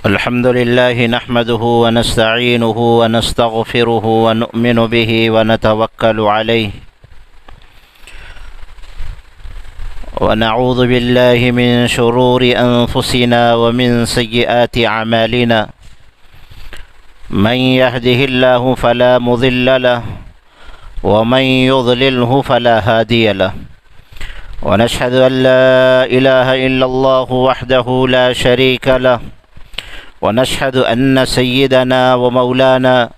الحمد لله نحمده ونستعينه ونستغفره ونؤمن به ونتوكل عليه ونعوذ بالله من شرور أنفسنا ومن سيئات أعمالنا من يهده الله فلا مضل له ومن يضلله فلا هادي له ونشهد أن لا إله إلا الله وحده لا شريك له ونشهد أن سيدنا ومولانا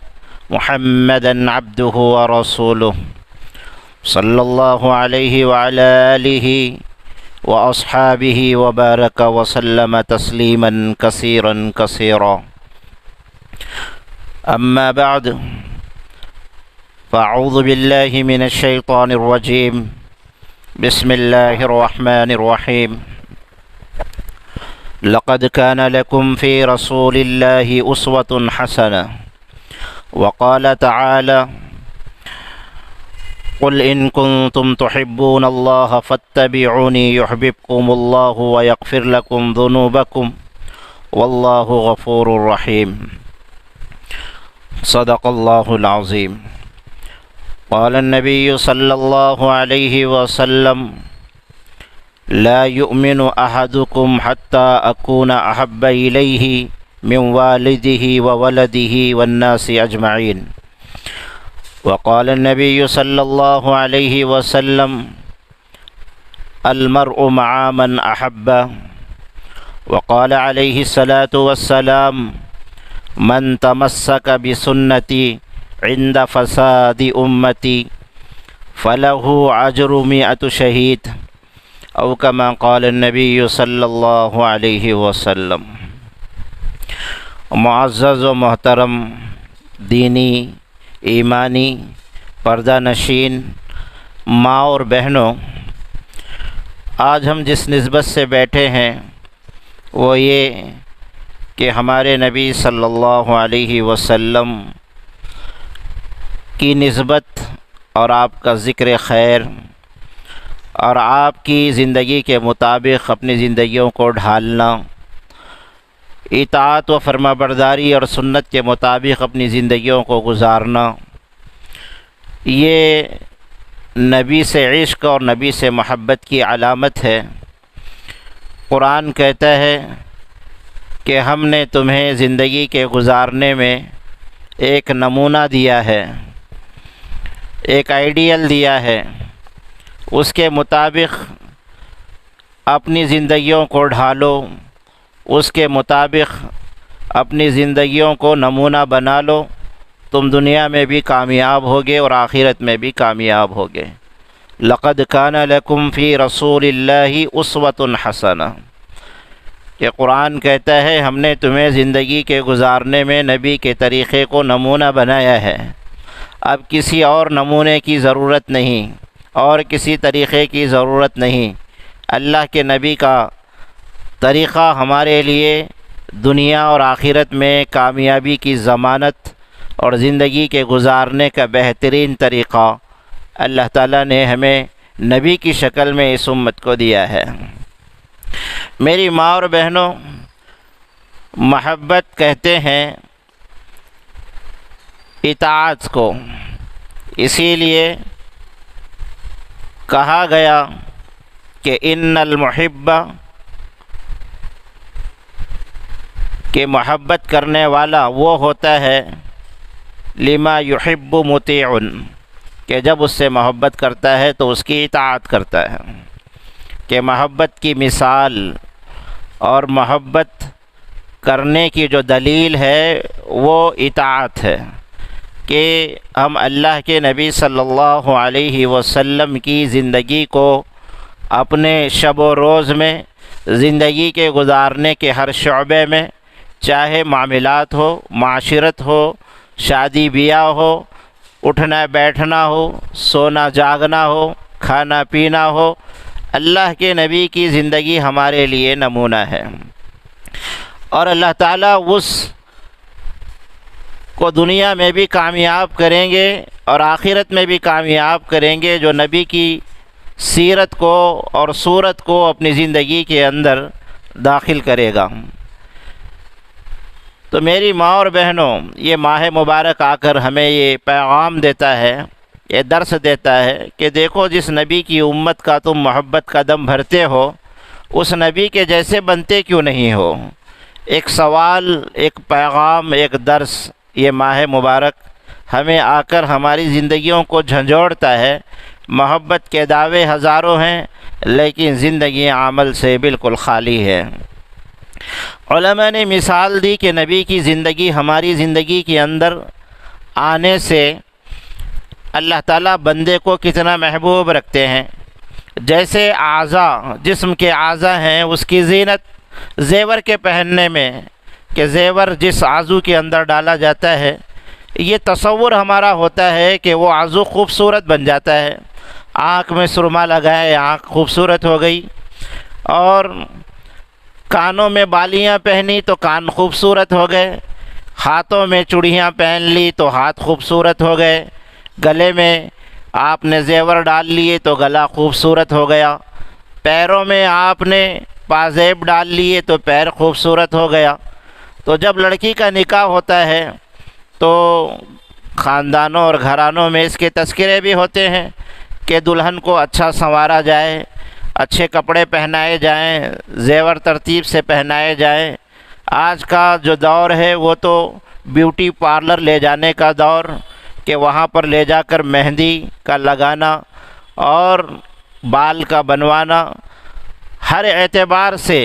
محمدا عبده ورسوله صلى الله عليه وعلى آله وأصحابه وبارك وسلم تسليما كثيرا كثيرا. أما بعد، فأعوذ بالله من الشيطان الرجيم. بسم الله الرحمن الرحيم. لقد كان لكم في رسول الله أسوة حسنة. وقال تعالى: قل إن كنتم تحبون الله فاتبعوني يحببكم الله ويغفر لكم ذنوبكم والله غفور رحيم. صدق الله العظيم. قال النبي صلى الله عليه وسلم: لا يؤمن أحدكم حتى أكون أحب إليه من والده وولده والناس أجمعين. وقال النبي صلى الله عليه وسلم: المرء مع من أحب. وقال عليه الصلاة والسلام: من تمسك بسنتي عند فساد أمتي فله أجر 100 شهيد، او كما قال النبی صلی اللہ علیہ وسلم. معزز و محترم دینی، ایمانی پردہ نشین ماں اور بہنوں، آج ہم جس نسبت سے بیٹھے ہیں وہ یہ کہ ہمارے نبی صلی اللہ علیہ وسلم کی نسبت اور آپ کا ذکر خیر اور آپ کی زندگی کے مطابق اپنی زندگیوں کو ڈھالنا، اطاعت و فرما برداری اور سنت کے مطابق اپنی زندگیوں کو گزارنا، یہ نبی سے عشق اور نبی سے محبت کی علامت ہے. قرآن کہتا ہے کہ ہم نے تمہیں زندگی کے گزارنے میں ایک نمونہ دیا ہے، ایک آئیڈیل دیا ہے، اس کے مطابق اپنی زندگیوں کو ڈھالو، اس کے مطابق اپنی زندگیوں کو نمونہ بنا لو، تم دنیا میں بھی کامیاب ہوگے اور آخرت میں بھی کامیاب ہوگے. لقد کان لکم فی رسول اللہ اسوۃ حسنہ. کہ قرآن کہتا ہے ہم نے تمہیں زندگی کے گزارنے میں نبی کے طریقے کو نمونہ بنایا ہے. اب کسی اور نمونے کی ضرورت نہیں اور کسی طریقے کی ضرورت نہیں. اللہ کے نبی کا طریقہ ہمارے لیے دنیا اور آخرت میں کامیابی کی ضمانت اور زندگی کے گزارنے کا بہترین طریقہ اللہ تعالیٰ نے ہمیں نبی کی شکل میں اس امت کو دیا ہے. میری ماں اور بہنوں، محبت کہتے ہیں اطاعت کو، اسی لیے کہا گیا کہ ان المحب، کہ محبت کرنے والا وہ ہوتا ہے لما یحب مطیع، کہ جب اس سے محبت کرتا ہے تو اس کی اطاعت کرتا ہے. کہ محبت کی مثال اور محبت کرنے کی جو دلیل ہے وہ اطاعت ہے. کہ ہم اللہ کے نبی صلی اللہ علیہ وسلم کی زندگی کو اپنے شب و روز میں، زندگی کے گزارنے کے ہر شعبے میں، چاہے معاملات ہو، معاشرت ہو، شادی بیاہ ہو، اٹھنا بیٹھنا ہو، سونا جاگنا ہو، کھانا پینا ہو، اللہ کے نبی کی زندگی ہمارے لیے نمونہ ہے. اور اللہ تعالیٰ اس کو دنیا میں بھی کامیاب کریں گے اور آخرت میں بھی کامیاب کریں گے جو نبی کی سیرت کو اور صورت کو اپنی زندگی کے اندر داخل کرے گا. تو میری ماں اور بہنوں، یہ ماہ مبارک آ کر ہمیں یہ پیغام دیتا ہے، یہ درس دیتا ہے کہ دیکھو جس نبی کی امت کا تم محبت کا دم بھرتے ہو، اس نبی کے جیسے بنتے کیوں نہیں ہو۔ ایک سوال، ایک پیغام، ایک درس یہ ماہ مبارک ہمیں آ کر ہماری زندگیوں کو جھنجھوڑتا ہے۔ محبت کے دعوے ہزاروں ہیں لیکن زندگی عمل سے بالکل خالی ہے۔ علماء نے مثال دی کہ نبی کی زندگی ہماری زندگی کے اندر آنے سے اللہ تعالیٰ بندے کو کتنا محبوب رکھتے ہیں۔ جیسے اعضاء، جسم کے اعضاء ہیں، اس کی زینت زیور کے پہننے میں، کہ زیور جس عضو کے اندر ڈالا جاتا ہے، یہ تصور ہمارا ہوتا ہے کہ وہ عضو خوبصورت بن جاتا ہے۔ آنکھ میں سرما لگائے، آنکھ خوبصورت ہو گئی، اور کانوں میں بالیاں پہنی تو کان خوبصورت ہو گئے، ہاتھوں میں چوڑیاں پہن لی تو ہاتھ خوبصورت ہو گئے، گلے میں آپ نے زیور ڈال لیے تو گلا خوبصورت ہو گیا، پیروں میں آپ نے پازیب ڈال لیے تو پیر خوبصورت ہو گیا۔ تو جب لڑکی کا نکاح ہوتا ہے تو خاندانوں اور گھرانوں میں اس کے تذکرے بھی ہوتے ہیں کہ دلہن کو اچھا سنوارا جائے، اچھے کپڑے پہنائے جائیں، زیور ترتیب سے پہنائے جائیں۔ آج کا جو دور ہے وہ تو بیوٹی پارلر لے جانے کا دور، کہ وہاں پر لے جا کر مہندی کا لگانا اور بال کا بنوانا، ہر اعتبار سے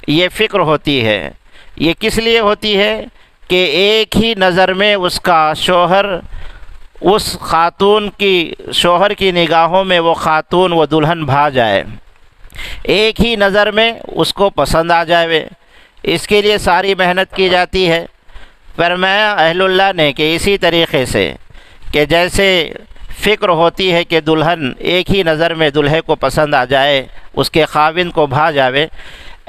یہ فکر ہوتی ہے۔ یہ کس لیے ہوتی ہے کہ ایک ہی نظر میں اس کا شوہر، اس خاتون کی، شوہر کی نگاہوں میں وہ خاتون، وہ دلہن بھا جائے، ایک ہی نظر میں اس کو پسند آ جائے۔ اس کے لیے ساری محنت کی جاتی ہے۔ فرمایا اہل اللہ نے کہ اسی طریقے سے کہ جیسے فکر ہوتی ہے کہ دلہن ایک ہی نظر میں دلہے کو پسند آ جائے، اس کے خاوند کو بھا جاوے،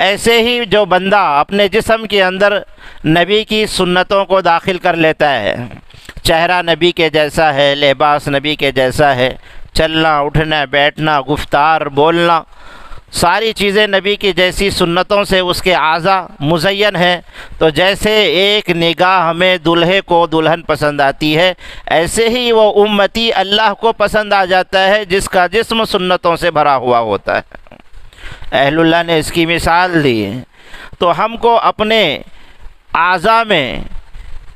ایسے ہی جو بندہ اپنے جسم کے اندر نبی کی سنتوں کو داخل کر لیتا ہے، چہرہ نبی کے جیسا ہے، لباس نبی کے جیسا ہے، چلنا اٹھنا بیٹھنا گفتار بولنا، ساری چیزیں نبی کی جیسی سنتوں سے اس کے اعضاء مزین ہیں، تو جیسے ایک نگاہ میں دلہے کو دلہن پسند آتی ہے، ایسے ہی وہ امتی اللہ کو پسند آ جاتا ہے جس کا جسم سنتوں سے بھرا ہوا ہوتا ہے۔ اہل اللہ نے اس کی مثال دی۔ تو ہم کو اپنے اعضاء میں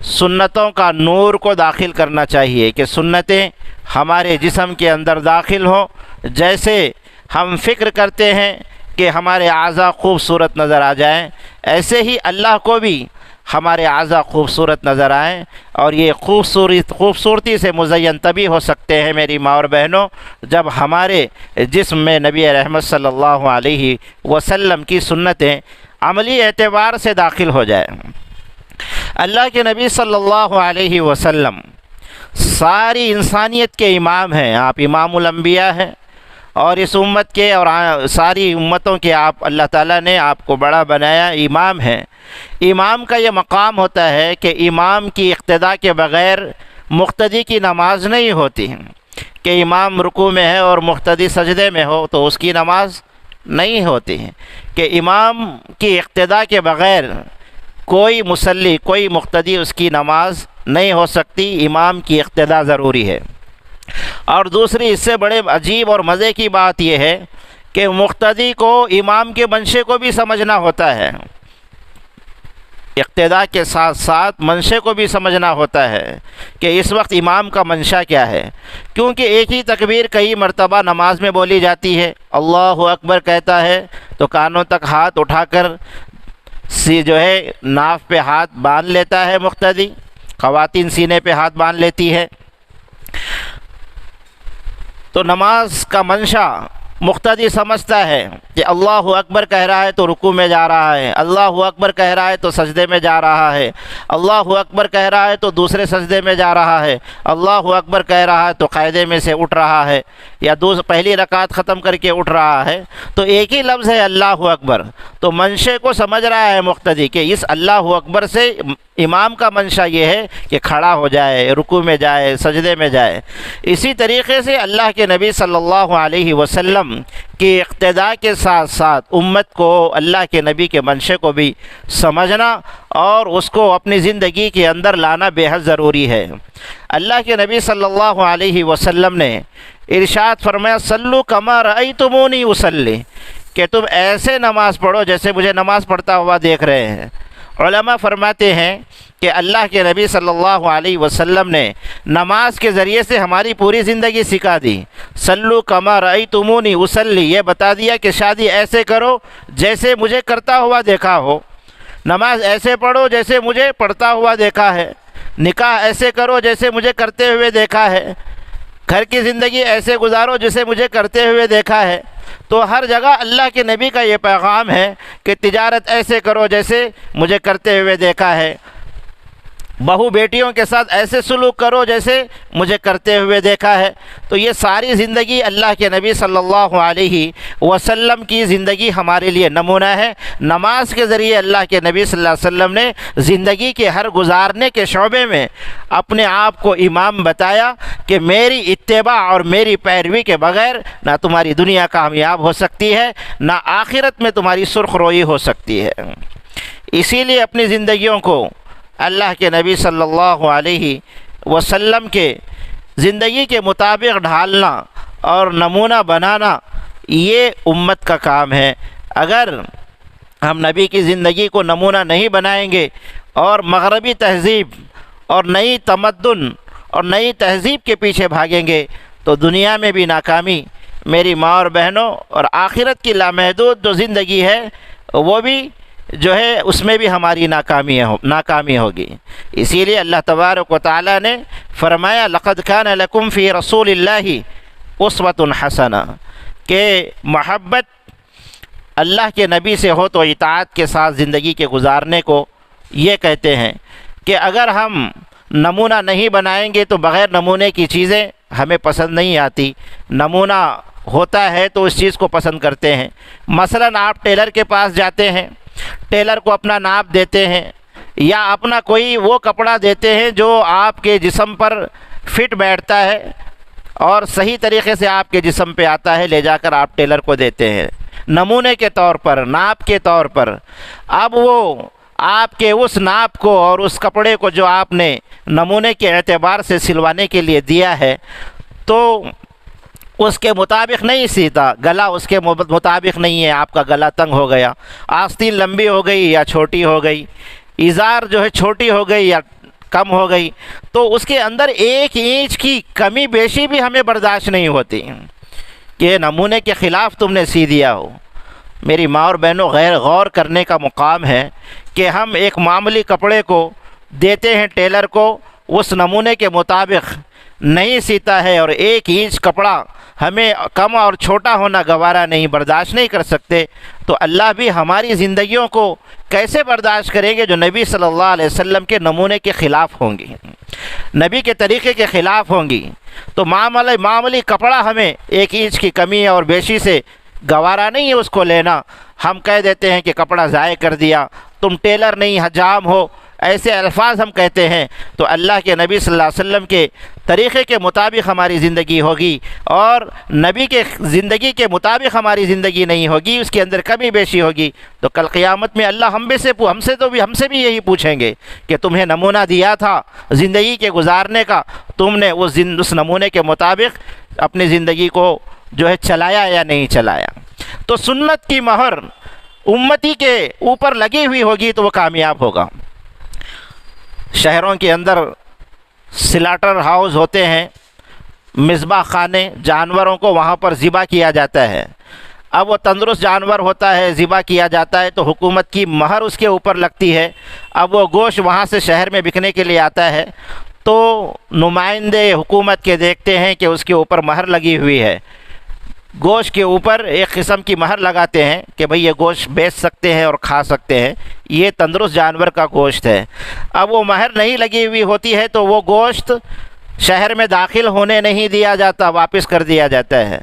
سنتوں کا نور کو داخل کرنا چاہیے کہ سنتیں ہمارے جسم کے اندر داخل ہوں۔ جیسے ہم فکر کرتے ہیں کہ ہمارے اعضاء خوبصورت نظر آ جائیں، ایسے ہی اللہ کو بھی ہمارے اعضاء خوبصورت نظر آئیں، اور یہ خوبصورتی سے مزین تبھی ہو سکتے ہیں میری ماں اور بہنوں جب ہمارے جسم میں نبی رحمت صلی اللہ علیہ وسلم کی سنتیں عملی اعتبار سے داخل ہو جائیں۔ اللہ کے نبی صلی اللہ علیہ وسلم ساری انسانیت کے امام ہیں، آپ امام الانبیاء ہیں، اور اس امت کے اور ساری امتوں کے آپ، اللہ تعالیٰ نے آپ کو بڑا بنایا، امام ہیں۔ امام کا یہ مقام ہوتا ہے کہ امام کی اقتداء کے بغیر مقتدی کی نماز نہیں ہوتی، کہ امام رکوع میں ہے اور مقتدی سجدے میں ہو تو اس کی نماز نہیں ہوتی، کہ امام کی اقتداء کے بغیر کوئی مصلی، کوئی مقتدی اس کی نماز نہیں ہو سکتی، امام کی اقتداء ضروری ہے۔ اور دوسری اس سے بڑے عجیب اور مزے کی بات یہ ہے کہ مقتدی کو امام کے منشے کو بھی سمجھنا ہوتا ہے، اقتداء کے ساتھ ساتھ منشے کو بھی سمجھنا ہوتا ہے کہ اس وقت امام کا منشا کیا ہے، کیونکہ ایک ہی تکبیر کئی مرتبہ نماز میں بولی جاتی ہے۔ اللہ اکبر کہتا ہے تو کانوں تک ہاتھ اٹھا کر جو ہے ناف پہ ہاتھ باندھ لیتا ہے مقتدی، خواتین سینے پہ ہاتھ باندھ لیتی ہے۔ تو نماز کا منشا مقتدی سمجھتا ہے کہ اللہ اکبر کہہ رہا ہے تو رکوع میں جا رہا ہے، اللہ اکبر کہہ رہا ہے تو سجدے میں جا رہا ہے، اللہ اکبر کہہ رہا ہے تو دوسرے سجدے میں جا رہا ہے، اللہ اکبر کہہ رہا ہے تو قاعدے میں سے اٹھ رہا ہے، یا پہلی رکعت ختم کر کے اٹھ رہا ہے، تو ایک ہی لفظ ہے اللہ اکبر، تو منشے کو سمجھ رہا ہے مقتدی کہ اس اللہ اکبر سے امام کا منشا یہ ہے کہ کھڑا ہو جائے، رکوع میں جائے، سجدے میں جائے۔ اسی طریقے سے اللہ کے نبی صلی اللہ علیہ وسلم السلام کی اقتداء کے ساتھ ساتھ امت کو اللہ کے نبی کے منشے کو بھی سمجھنا اور اس کو اپنی زندگی کے اندر لانا بے حد ضروری ہے۔ اللہ کے نبی صلی اللہ علیہ وسلم نے ارشاد فرمایا صلو کما رأیتمونی اصلی، کہ تم ایسے نماز پڑھو جیسے مجھے نماز پڑھتا ہوا دیکھ رہے ہیں۔ علماء فرماتے ہیں کہ اللہ کے نبی صلی اللہ علیہ وسلم نے نماز کے ذریعے سے ہماری پوری زندگی سکھا دی۔ صلو کما رأیتمونی اصلی، یہ بتا دیا کہ شادی ایسے کرو جیسے مجھے کرتا ہوا دیکھا ہو، نماز ایسے پڑھو جیسے مجھے پڑھتا ہوا دیکھا ہے، نکاح ایسے کرو جیسے مجھے کرتے ہوئے دیکھا ہے، گھر کی زندگی ایسے گزارو جیسے مجھے کرتے ہوئے دیکھا ہے۔ تو ہر جگہ اللہ کے نبی کا یہ پیغام ہے کہ تجارت ایسے کرو جیسے مجھے کرتے ہوئے دیکھا ہے، بہو بیٹیوں کے ساتھ ایسے سلوک کرو جیسے مجھے کرتے ہوئے دیکھا ہے۔ تو یہ ساری زندگی اللہ کے نبی صلی اللہ علیہ وسلم کی زندگی ہمارے لیے نمونہ ہے۔ نماز کے ذریعے اللہ کے نبی صلی اللہ علیہ وسلم نے زندگی کے ہر گزارنے کے شعبے میں اپنے آپ کو امام بتایا کہ میری اتباع اور میری پیروی کے بغیر نہ تمہاری دنیا کامیاب ہو سکتی ہے، نہ آخرت میں تمہاری سرخ روئی ہو سکتی ہے۔ اسی لیے اپنی زندگیوں کو اللہ کے نبی صلی اللہ علیہ وسلم کے زندگی کے مطابق ڈھالنا اور نمونہ بنانا یہ امت کا کام ہے۔ اگر ہم نبی کی زندگی کو نمونہ نہیں بنائیں گے اور مغربی تہذیب اور نئی تمدن اور نئی تہذیب کے پیچھے بھاگیں گے تو دنیا میں بھی ناکامی، میری ماں اور بہنوں، اور آخرت کی لامحدود جو زندگی ہے وہ بھی جو ہے اس میں بھی ہماری ناکامی ہوگی۔ اسی لیے اللہ تبارک و تعالیٰ نے فرمایا لقد کان لکم فی رسول اللہ اسوۃ حسنہ، کہ محبت اللہ کے نبی سے ہو تو اطاعت کے ساتھ زندگی کے گزارنے کو یہ کہتے ہیں کہ اگر ہم نمونہ نہیں بنائیں گے تو بغیر نمونے کی چیزیں ہمیں پسند نہیں آتی، نمونہ ہوتا ہے تو اس چیز کو پسند کرتے ہیں۔ مثلاً آپ ٹیلر کے پاس جاتے ہیں، ٹیلر کو اپنا ناپ دیتے ہیں یا اپنا کوئی وہ کپڑا دیتے ہیں جو آپ کے جسم پر فٹ بیٹھتا ہے اور صحیح طریقے سے آپ کے جسم پہ آتا ہے، لے جا کر آپ ٹیلر کو دیتے ہیں نمونے کے طور پر، ناپ کے طور پر۔ اب وہ آپ کے اس ناپ کو اور اس کپڑے کو جو آپ نے نمونے کے اعتبار سے سلوانے کے لیے دیا ہے تو اس کے مطابق نہیں سیتا، گلا اس کے مطابق نہیں ہے، آپ کا گلا تنگ ہو گیا، آستین لمبی ہو گئی یا چھوٹی ہو گئی، ازار جو ہے چھوٹی ہو گئی یا کم ہو گئی، تو اس کے اندر 1 انچ کی کمی بیشی بھی ہمیں برداشت نہیں ہوتی کہ نمونے کے خلاف تم نے سی دیا ہو۔ میری ماں اور بہنوں، غور کرنے کا مقام ہے کہ ہم ایک معمولی کپڑے کو دیتے ہیں ٹیلر کو، اس نمونے کے مطابق نہیں سیتا ہے اور 1 انچ کپڑا ہمیں کم اور چھوٹا ہونا گوارا نہیں، برداشت نہیں کر سکتے، تو اللہ بھی ہماری زندگیوں کو کیسے برداشت کریں گے جو نبی صلی اللہ علیہ وسلم کے نمونے کے خلاف ہوں گی، نبی کے طریقے کے خلاف ہوں گی۔ تو معمولی کپڑا ہمیں 1 انچ کی کمی اور بیشی سے گوارا نہیں ہے اس کو لینا، ہم کہہ دیتے ہیں کہ کپڑا ضائع کر دیا، تم ٹیلر نہیں حجام ہو، ایسے الفاظ ہم کہتے ہیں۔ تو اللہ کے نبی صلی اللہ علیہ وسلم کے طریقے کے مطابق ہماری زندگی ہوگی اور نبی کے زندگی کے مطابق ہماری زندگی نہیں ہوگی، اس کے اندر کمی بیشی ہوگی، تو کل قیامت میں اللہ ہم سے بھی یہی پوچھیں گے کہ تمہیں نمونہ دیا تھا زندگی کے گزارنے کا، تم نے اس نمونے کے مطابق اپنی زندگی کو جو ہے چلایا یا نہیں چلایا۔ تو سنت کی مہر امتی کے اوپر لگی ہوئی ہوگی تو وہ کامیاب ہوگا۔ شہروں کے اندر سلاٹر ہاؤس ہوتے ہیں، مذبح خانے، جانوروں کو وہاں پر ذبح کیا جاتا ہے۔ اب وہ تندرست جانور ہوتا ہے، ذبح کیا جاتا ہے تو حکومت کی مہر اس کے اوپر لگتی ہے۔ اب وہ گوشت وہاں سے شہر میں بکنے کے لیے آتا ہے تو نمائندے حکومت کے دیکھتے ہیں کہ اس کے اوپر مہر لگی ہوئی ہے، گوشت کے اوپر ایک قسم کی مہر لگاتے ہیں کہ بھئی یہ گوشت بیچ سکتے ہیں اور کھا سکتے ہیں، یہ تندرست جانور کا گوشت ہے۔ اب وہ مہر نہیں لگی ہوئی ہوتی ہے تو وہ گوشت شہر میں داخل ہونے نہیں دیا جاتا، واپس کر دیا جاتا ہے۔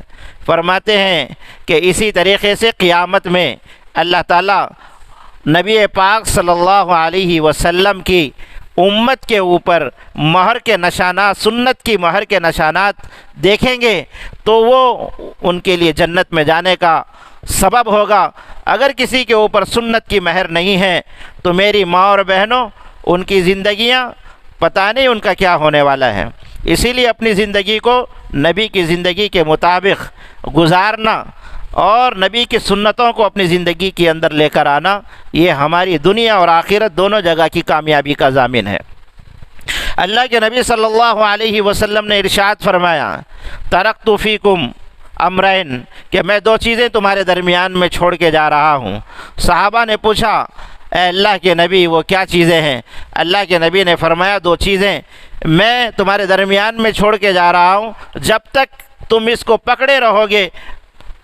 فرماتے ہیں کہ اسی طریقے سے قیامت میں اللہ تعالیٰ نبی پاک صلی اللہ علیہ وسلم کی امت کے اوپر مہر کے نشانات، سنت کی مہر کے نشانات دیکھیں گے تو وہ ان کے لیے جنت میں جانے کا سبب ہوگا۔ اگر کسی کے اوپر سنت کی مہر نہیں ہے تو میری ماں اور بہنوں، ان کی زندگیاں پتہ نہیں ان کا کیا ہونے والا ہے۔ اسی لیے اپنی زندگی کو نبی کی زندگی کے مطابق گزارنا اور نبی کی سنتوں کو اپنی زندگی کے اندر لے کر آنا، یہ ہماری دنیا اور آخرت دونوں جگہ کی کامیابی کا ضامن ہے۔ اللہ کے نبی صلی اللہ علیہ وسلم نے ارشاد فرمایا، ترکت فیکم امرین، کہ میں دو چیزیں تمہارے درمیان میں چھوڑ کے جا رہا ہوں۔ صحابہ نے پوچھا، اے اللہ کے نبی وہ کیا چیزیں ہیں؟ اللہ کے نبی نے فرمایا، دو چیزیں میں تمہارے درمیان میں چھوڑ کے جا رہا ہوں، جب تک تم اس کو پکڑے رہو گے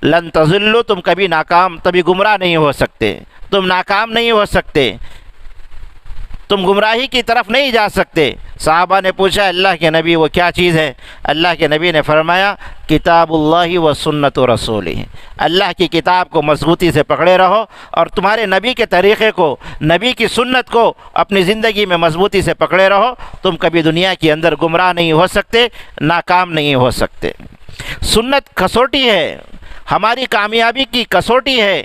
لن تضلوا، تم کبھی گمراہ نہیں ہو سکتے، تم ناکام نہیں ہو سکتے، تم گمراہی کی طرف نہیں جا سکتے۔ صحابہ نے پوچھا، اللہ کے نبی وہ کیا چیز ہے؟ اللہ کے نبی نے فرمایا، کتاب اللہ و سنت رسولہ، اللہ کی کتاب کو مضبوطی سے پکڑے رہو اور تمہارے نبی کے طریقے کو، نبی کی سنت کو اپنی زندگی میں مضبوطی سے پکڑے رہو، تم کبھی دنیا کے اندر گمراہ نہیں ہو سکتے، ناکام نہیں ہو سکتے۔ سنت کسوٹی ہے، ہماری کامیابی کی کسوٹی ہے۔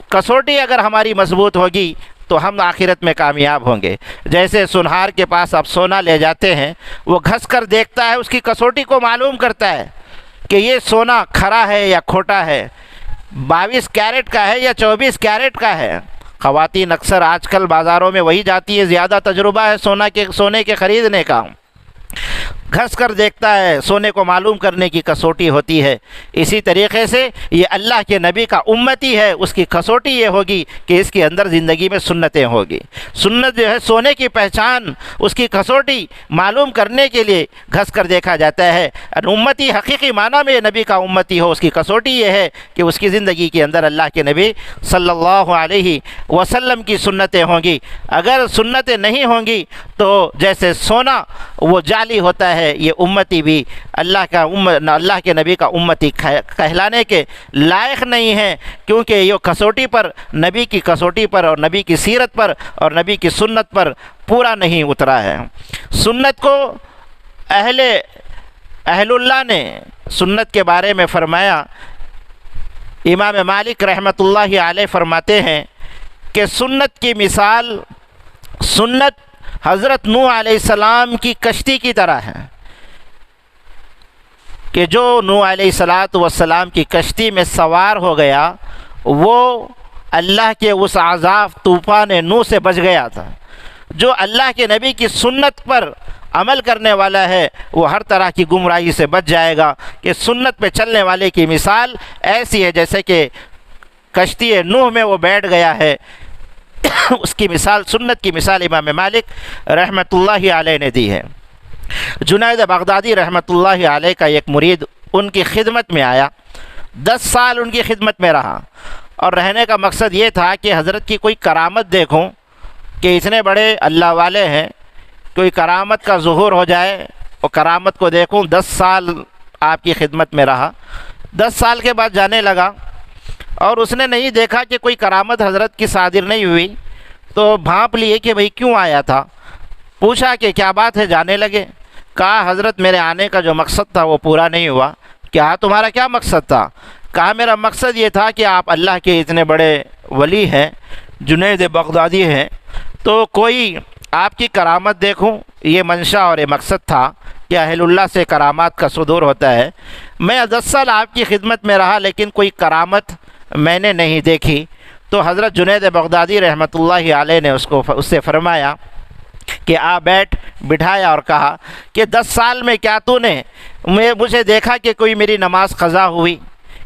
کسوٹی اگر ہماری مضبوط ہوگی تو ہم آخرت میں کامیاب ہوں گے۔ جیسے سنہار کے پاس آپ سونا لے جاتے ہیں، وہ گھس کر دیکھتا ہے، اس کی کسوٹی کو معلوم کرتا ہے کہ یہ سونا کھرا ہے یا کھوٹا ہے، 22 کیرٹ کا ہے یا 24 کیرٹ کا ہے۔ خواتین اکثر آج کل بازاروں میں وہی جاتی ہے، زیادہ تجربہ ہے سونے کے خریدنے کا، گھس کر دیکھتا ہے، سونے کو معلوم کرنے کی کسوٹی ہوتی ہے۔ اسی طریقے سے یہ اللہ کے نبی کا امتی ہے، اس کی کسوٹی یہ ہوگی کہ اس کے اندر زندگی میں سنتیں ہوگی۔ سنت جو ہے سونے کی پہچان، اس کی کسوٹی معلوم کرنے کے لیے گھس کر دیکھا جاتا ہے۔ امتی حقیقی معنی میں نبی کا امتی ہو، اس کی کسوٹی یہ ہے کہ اس کی زندگی کے اندر اللہ کے نبی صلی اللہ علیہ وسلم کی سنتیں ہوں گی۔ اگر سنتیں نہیں ہوں گی تو جیسے سونا وہ جعلی ہوتا ہے، یہ امتی بھی اللہ کے نبی کا امتی کہلانے کے لائق نہیں ہے، کیونکہ یہ کسوٹی پر، نبی کی کسوٹی پر اور نبی کی سیرت پر اور نبی کی سنت پر پورا نہیں اترا ہے۔ سنت کو اہل اللہ نے سنت کے بارے میں فرمایا، امام مالک رحمۃ اللہ علیہ فرماتے ہیں کہ سنت کی مثال، سنت حضرت نوح علیہ السلام کی کشتی کی طرح ہے، کہ جو نوح علیہ السلام کی کشتی میں سوار ہو گیا وہ اللہ کے اس عذاب طوفان نوح سے بچ گیا تھا۔ جو اللہ کے نبی کی سنت پر عمل کرنے والا ہے وہ ہر طرح کی گمراہی سے بچ جائے گا۔ کہ سنت پہ چلنے والے کی مثال ایسی ہے جیسے کہ کشتی نوح میں وہ بیٹھ گیا ہے، اس کی مثال، سنت کی مثال امام مالک رحمۃ اللہ علیہ نے دی ہے۔ جنید بغدادی رحمۃ اللہ علیہ کا ایک مرید ان کی خدمت میں آیا، 10 سال ان کی خدمت میں رہا، اور رہنے کا مقصد یہ تھا کہ حضرت کی کوئی کرامت دیکھوں کہ اتنے بڑے اللہ والے ہیں، کوئی کرامت کا ظہور ہو جائے اور کرامت کو دیکھوں۔ 10 سال آپ کی خدمت میں رہا، 10 سال کے بعد جانے لگا اور اس نے نہیں دیکھا کہ کوئی کرامت حضرت کی صادر نہیں ہوئی، تو بھانپ لیے کہ بھئی کیوں آیا تھا؟ پوچھا کہ کیا بات ہے؟ جانے لگے۔ کہا حضرت میرے آنے کا جو مقصد تھا وہ پورا نہیں ہوا۔ کیا تمہارا کیا مقصد تھا؟ کہا میرا مقصد یہ تھا کہ آپ اللہ کے اتنے بڑے ولی ہیں، جنید بغدادی ہیں، تو کوئی آپ کی کرامت دیکھوں، یہ منشا اور یہ مقصد تھا کہ اہل اللہ سے کرامات کا صدور ہوتا ہے۔ میں 10 سال آپ کی خدمت میں رہا لیکن کوئی کرامت میں نے نہیں دیکھی۔ تو حضرت جنید بغدادی رحمۃ اللہ علیہ نے اس سے فرمایا کہ بیٹھ، بٹھایا اور کہا کہ 10 سال میں کیا تو نے مجھے دیکھا کہ کوئی میری نماز قضا ہوئی؟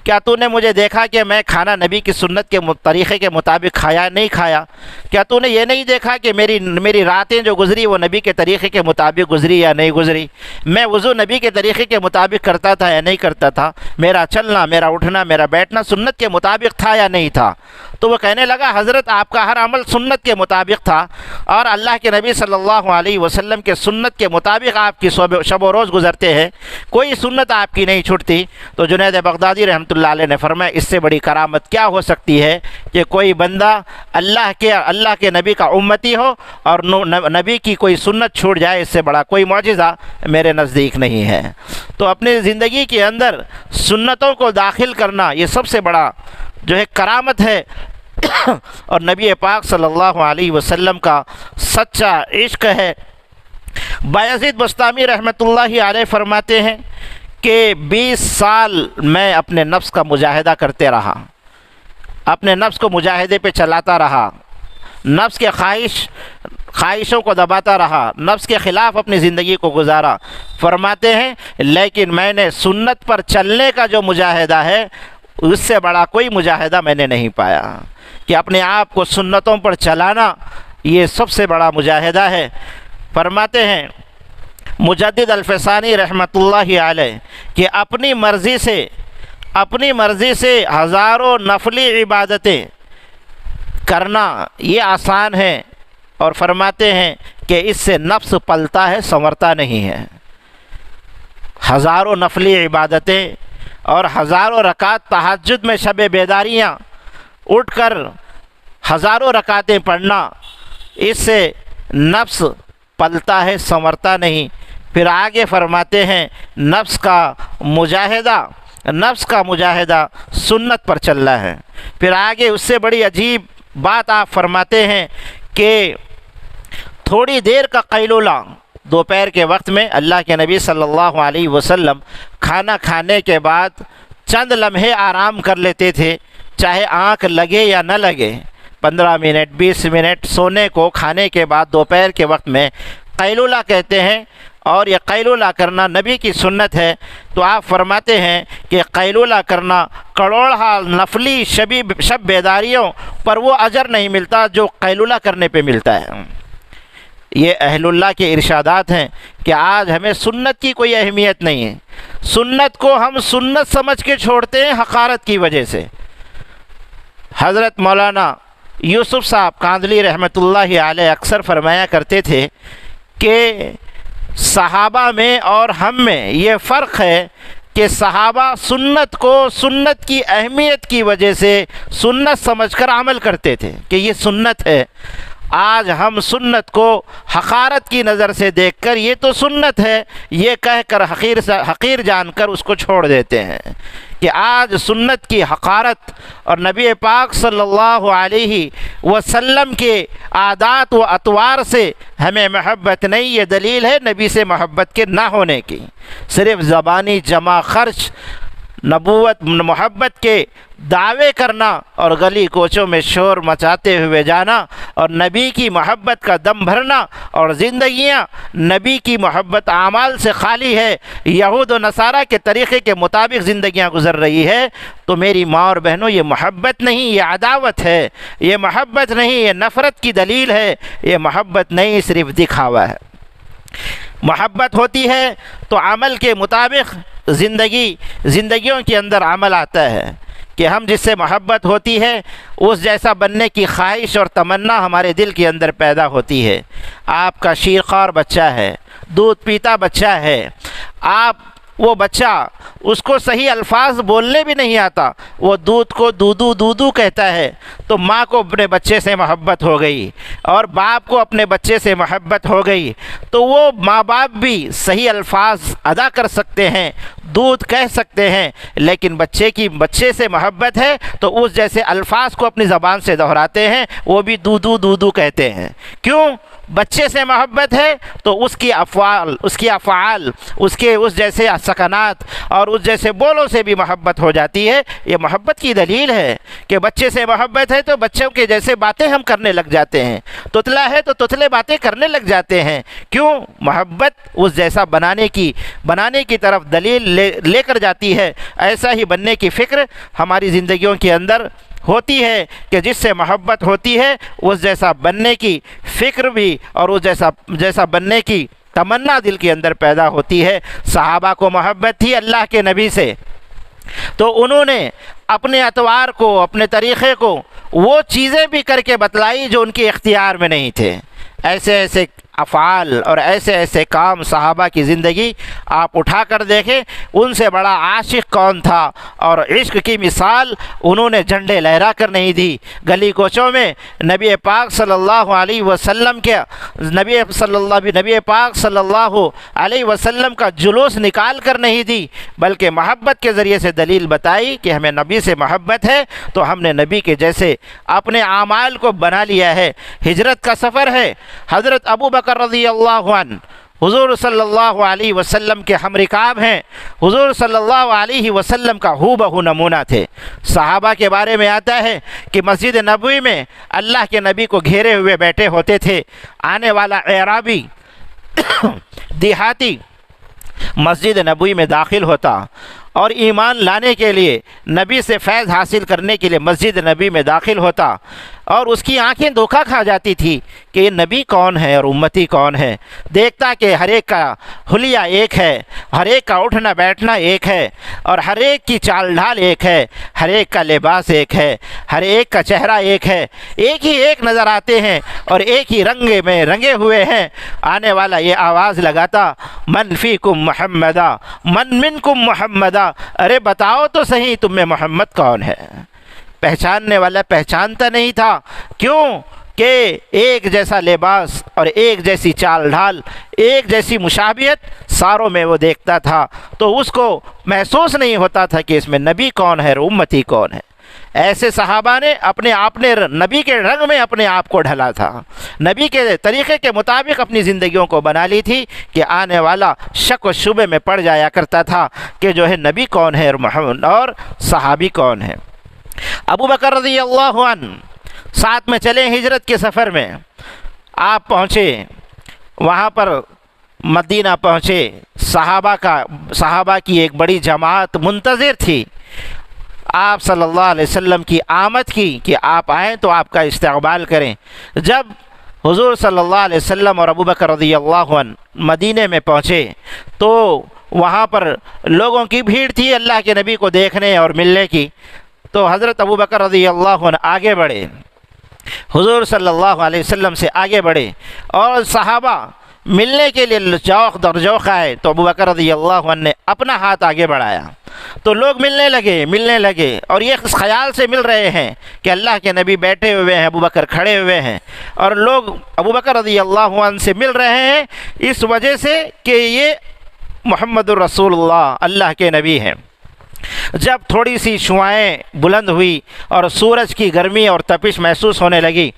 کیا تو نے مجھے دیکھا کہ میں کھانا نبی کی سنت کے طریقے کے مطابق کھایا نہیں کھایا؟ کیا تو نے یہ نہیں دیکھا کہ میری راتیں جو گزری وہ نبی کے طریقے کے مطابق گزری یا نہیں گزری؟ میں وضو نبی کے طریقے کے مطابق کرتا تھا یا نہیں کرتا تھا؟ میرا چلنا، میرا اٹھنا، میرا بیٹھنا سنت کے مطابق تھا یا نہیں تھا؟ تو وہ کہنے لگا حضرت آپ کا ہر عمل سنت کے مطابق تھا اور اللہ کے نبی صلی اللہ علیہ وسلم کے سنت کے مطابق آپ کی شب و روز گزرتے ہیں، کوئی سنت آپ کی نہیں چھوٹتی۔ تو جنید بغدادی رحمۃ اللہ علیہ نے فرمایا اس سے بڑی کرامت کیا ہو سکتی ہے کہ کوئی بندہ اللہ کے نبی کا امتی ہو اور نبی کی کوئی سنت چھوٹ جائے، اس سے بڑا کوئی معجزہ میرے نزدیک نہیں ہے۔ تو اپنی زندگی کے اندر سنتوں کو داخل کرنا یہ سب سے بڑا جو ہے کرامت ہے، اور نبی پاک صلی اللہ علیہ وسلم کا سچا عشق ہے۔ بایزید بستامی رحمۃ اللہ علیہ فرماتے ہیں کہ 20 سال میں اپنے نفس کا مجاہدہ کرتے رہا، اپنے نفس کو مجاہدے پہ چلاتا رہا، نفس کے خواہشوں کو دباتا رہا، نفس کے خلاف اپنی زندگی کو گزارا۔ فرماتے ہیں لیکن میں نے سنت پر چلنے کا جو مجاہدہ ہے اس سے بڑا کوئی مجاہدہ میں نے نہیں پایا، کہ اپنے آپ کو سنتوں پر چلانا یہ سب سے بڑا مجاہدہ ہے۔ فرماتے ہیں مجدد الفسانی رحمۃ اللہ علیہ کہ اپنی مرضی سے ہزاروں نفلی عبادتیں کرنا یہ آسان ہے، اور فرماتے ہیں کہ اس سے نفس پلتا ہے، سنورتا نہیں ہے۔ ہزاروں نفلی عبادتیں اور ہزاروں رکعت تہجد میں شب بیداریاں اٹھ کر ہزاروں رکعتیں پڑھنا، اس سے نفس پلتا ہے، سنورتا نہیں۔ پھر آگے فرماتے ہیں نفس کا مجاہدہ سنت پر چلنا ہے۔ پھر آگے اس سے بڑی عجیب بات آپ فرماتے ہیں کہ تھوڑی دیر کا قیلولہ، دوپہر کے وقت میں اللہ کے نبی صلی اللہ علیہ وسلم کھانا کھانے کے بعد چند لمحے آرام کر لیتے تھے، چاہے آنکھ لگے یا نہ لگے، 15 منٹ 20 منٹ سونے کو کھانے کے بعد دوپہر کے وقت میں قیلولہ کہتے ہیں، اور یہ قیلولہ کرنا نبی کی سنت ہے۔ تو آپ فرماتے ہیں کہ قیلولہ کرنا کروڑہا نفلی شب بیداریوں پر وہ اجر نہیں ملتا جو قیلولہ کرنے پہ ملتا ہے۔ یہ اہل اللہ کے ارشادات ہیں کہ آج ہمیں سنت کی کوئی اہمیت نہیں ہے، سنت کو ہم سنت سمجھ کے چھوڑتے ہیں حقارت کی وجہ سے۔ حضرت مولانا یوسف صاحب کاندلی رحمۃ اللہ علیہ اکثر فرمایا کرتے تھے کہ صحابہ میں اور ہم میں یہ فرق ہے کہ صحابہ سنت کو سنت کی اہمیت کی وجہ سے سنت سمجھ کر عمل کرتے تھے کہ یہ سنت ہے۔ آج ہم سنت کو حقارت کی نظر سے دیکھ کر یہ تو سنت ہے یہ کہہ کر حقیر جان کر اس کو چھوڑ دیتے ہیں، کہ آج سنت کی حقارت اور نبی پاک صلی اللہ علیہ وسلم کے عادات و اطوار سے ہمیں محبت نہیں، یہ دلیل ہے نبی سے محبت کے نہ ہونے کی۔ صرف زبانی جمع خرچ نبوت محبت کے دعوے کرنا اور گلی کوچوں میں شور مچاتے ہوئے جانا اور نبی کی محبت کا دم بھرنا اور زندگیاں نبی کی محبت اعمال سے خالی ہے، یہود و نصارہ کے طریقے کے مطابق زندگیاں گزر رہی ہے، تو میری ماں اور بہنوں یہ محبت نہیں، یہ عداوت ہے، یہ محبت نہیں، یہ نفرت کی دلیل ہے، یہ محبت نہیں، صرف دکھاوا ہے۔ محبت ہوتی ہے تو عمل کے مطابق زندگیوں کے اندر عمل آتا ہے، کہ ہم جس سے محبت ہوتی ہے اس جیسا بننے کی خواہش اور تمنا ہمارے دل کے اندر پیدا ہوتی ہے۔ آپ کا شیرخوار بچہ ہے، دودھ پیتا بچہ ہے، آپ وہ بچہ اس کو صحیح الفاظ بولنے بھی نہیں آتا، وہ دودھ کو دودو دودو کہتا ہے، تو ماں کو اپنے بچے سے محبت ہو گئی اور باپ کو اپنے بچے سے محبت ہو گئی، تو وہ ماں باپ بھی صحیح الفاظ ادا کر سکتے ہیں، دودھ کہہ سکتے ہیں، لیکن بچے سے محبت ہے تو اس جیسے الفاظ کو اپنی زبان سے دہراتے ہیں، وہ بھی دودو دودو کہتے ہیں۔ کیوں؟ بچے سے محبت ہے تو اس کی افعال، اس کے اس جیسے سکنات اور اس جیسے بولوں سے بھی محبت ہو جاتی ہے۔ یہ محبت کی دلیل ہے کہ بچے سے محبت ہے تو بچوں کے جیسے باتیں ہم کرنے لگ جاتے ہیں، تتلا ہے تو تتلے باتیں کرنے لگ جاتے ہیں۔ کیوں؟ محبت اس جیسا بنانے کی طرف دلیل لے کر جاتی ہے۔ ایسا ہی بننے کی فکر ہماری زندگیوں کے اندر ہوتی ہے کہ جس سے محبت ہوتی ہے اس جیسا بننے کی فکر بھی اور اس جیسا بننے کی تمنا دل کے اندر پیدا ہوتی ہے۔ صحابہ کو محبت تھی اللہ کے نبی سے، تو انہوں نے اپنے اطوار کو، اپنے طریقے کو وہ چیزیں بھی کر کے بتلائی جو ان کے اختیار میں نہیں تھے۔ ایسے ایسے افعال اور ایسے ایسے کام صحابہ کی زندگی آپ اٹھا کر دیکھیں۔ ان سے بڑا عاشق کون تھا؟ اور عشق کی مثال انہوں نے جھنڈے لہرا کر نہیں دی، گلی کوچوں میں نبی پاک صلی اللہ علیہ وسلم کے نبی پاک صلی اللہ علیہ وسلم کا جلوس نکال کر نہیں دی، بلکہ محبت کے ذریعے سے دلیل بتائی کہ ہمیں نبی سے محبت ہے تو ہم نے نبی کے جیسے اپنے اعمال کو بنا لیا ہے۔ ہجرت کا سفر ہے، حضرت ابو بکر رضی اللہ عنہ حضور صلی اللہ علیہ وسلم کے ہم رکاب ہیں، حضور صلی اللہ علیہ وسلم کا ہو بہو نمونہ تھے۔ صحابہ کے بارے میں آتا ہے کہ مسجد نبوی میں اللہ کے نبی کو گھیرے ہوئے بیٹھے ہوتے تھے۔ آنے والا اعرابی دیہاتی مسجد نبوی میں داخل ہوتا اور ایمان لانے کے لیے، نبی سے فیض حاصل کرنے کے لیے مسجد نبی میں داخل ہوتا، اور اس کی آنکھیں دھوکہ کھا جاتی تھی کہ یہ نبی کون ہے اور امتی کون ہے۔ دیکھتا کہ ہر ایک کا حلیہ ایک ہے، ہر ایک کا اٹھنا بیٹھنا ایک ہے، اور ہر ایک کی چال ڈھال ایک ہے، ہر ایک کا لباس ایک ہے، ہر ایک کا چہرہ ایک ہے، ایک ہی ایک نظر آتے ہیں اور ایک ہی رنگ میں رنگے ہوئے ہیں۔ آنے والا یہ آواز لگاتا، من فیکم محمدا من منکم محمدا، ارے بتاؤ تو صحیح تم میں محمد کون ہے؟ پہچاننے والا پہچانتا نہیں تھا، کیوں کہ ایک جیسا لباس اور ایک جیسی چال ڈھال، ایک جیسی مشابہت ساروں میں وہ دیکھتا تھا، تو اس کو محسوس نہیں ہوتا تھا کہ اس میں نبی کون ہے اور امتی کون ہے۔ ایسے صحابہ نے اپنے نبی کے رنگ میں اپنے آپ کو ڈھلا تھا، نبی کے طریقے کے مطابق اپنی زندگیوں کو بنا لی تھی کہ آنے والا شک و شبے میں پڑ جایا کرتا تھا کہ جو ہے نبی کون ہے اور محمد اور صحابی کون ہے۔ ابو بکر رضی اللہ عنہ ساتھ میں چلے ہجرت کے سفر میں، آپ پہنچے وہاں پر، مدینہ پہنچے، صحابہ کی ایک بڑی جماعت منتظر تھی آپ صلی اللہ علیہ وسلم کی آمد کی کہ آپ آئیں تو آپ کا استقبال کریں۔ جب حضور صلی اللہ علیہ وسلم اور ابو بکر رضی اللہ عنہ مدینے میں پہنچے تو وہاں پر لوگوں کی بھیڑ تھی اللہ کے نبی کو دیکھنے اور ملنے کی، تو حضرت ابو بکر رضی اللہ عنہ آگے بڑھے، حضور صلی اللہ علیہ وسلم سے آگے بڑھے، اور صحابہ ملنے کے لیے جوق در جوق آئے تو ابو بکر رضی اللہ عنہ نے اپنا ہاتھ آگے بڑھایا تو لوگ ملنے لگے اور یہ اس خیال سے مل رہے ہیں کہ اللہ کے نبی بیٹھے ہوئے ہیں، ابو بکر کھڑے ہوئے ہیں، اور لوگ ابو بکر رضی اللہ عنہ سے مل رہے ہیں اس وجہ سے کہ یہ محمد الرسول اللہ کے نبی ہیں۔ جب تھوڑی سی شعاعیں بلند ہوئی اور سورج کی گرمی اور تپش محسوس ہونے لگی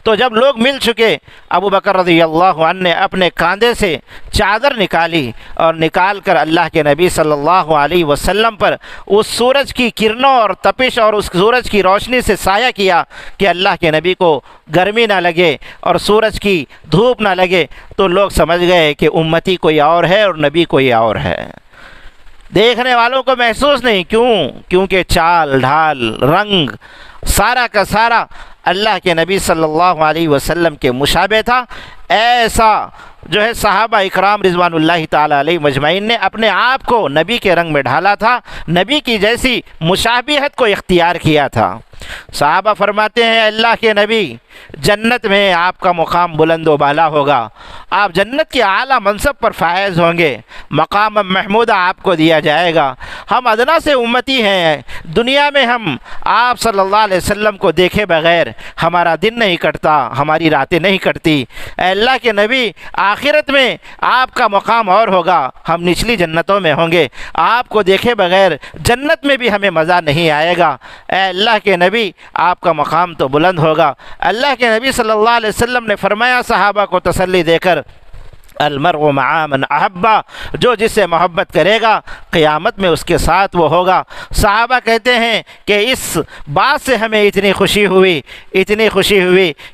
تو جب لوگ مل چکے، ابو بکر رضی اللہ عنہ نے اپنے کاندھے سے چادر نکالی اور نکال کر اللہ کے نبی صلی اللہ علیہ وسلم پر اس سورج کی کرنوں اور تپش اور اس سورج کی روشنی سے سایہ کیا کہ اللہ کے نبی کو گرمی نہ لگے اور سورج کی دھوپ نہ لگے، تو لوگ سمجھ گئے کہ امتی کوئی اور ہے اور نبی کوئی اور ہے۔ دیکھنے والوں کو محسوس نہیں، کیونکہ چال ڈھال رنگ سارا کا سارا اللہ کے نبی صلی اللہ علیہ وسلم کے مشابہ تھا۔ ایسا جو ہے صحابہ اکرام رضوان اللہ تعالی علیہ مجمعین نے اپنے آپ کو نبی کے رنگ میں ڈھالا تھا، نبی کی جیسی مشابہت کو اختیار کیا تھا۔ صحابہ فرماتے ہیں اللہ کے نبی جنت میں آپ کا مقام بلند و بالا ہوگا، آپ جنت کے اعلیٰ منصب پر فائز ہوں گے، مقام محمودہ آپ کو دیا جائے گا۔ ہم ادنا سے امتی ہیں، دنیا میں ہم آپ صلی اللہ علیہ وسلم کو دیکھے بغیر ہمارا دن نہیں کٹتا، ہماری راتیں نہیں کٹتی۔ اے اللہ کے نبی آخرت میں آپ کا مقام اور ہوگا، ہم نچلی جنتوں میں ہوں گے، آپ کو دیکھے بغیر جنت میں بھی ہمیں مزہ نہیں آئے گا۔ اے اللہ کے نبی آپ کا مقام تو بلند ہوگا۔ اللہ کے نبی صلی اللہ علیہ وسلم نے فرمایا صحابہ کو تسلی دے کر، المرء مع من احبا، جو جس سے محبت کرے گا قیامت میں اس کے ساتھ وہ ہوگا۔ صحابہ کہتے ہیں کہ اس بات سے ہمیں اتنی خوشی ہوئی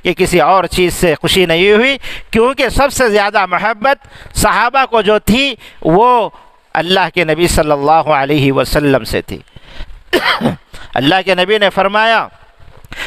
کہ کسی اور چیز سے خوشی نہیں ہوئی، کیونکہ سب سے زیادہ محبت صحابہ کو جو تھی وہ اللہ کے نبی صلی اللہ علیہ وسلم سے تھی۔ اللہ کے نبی نے فرمایا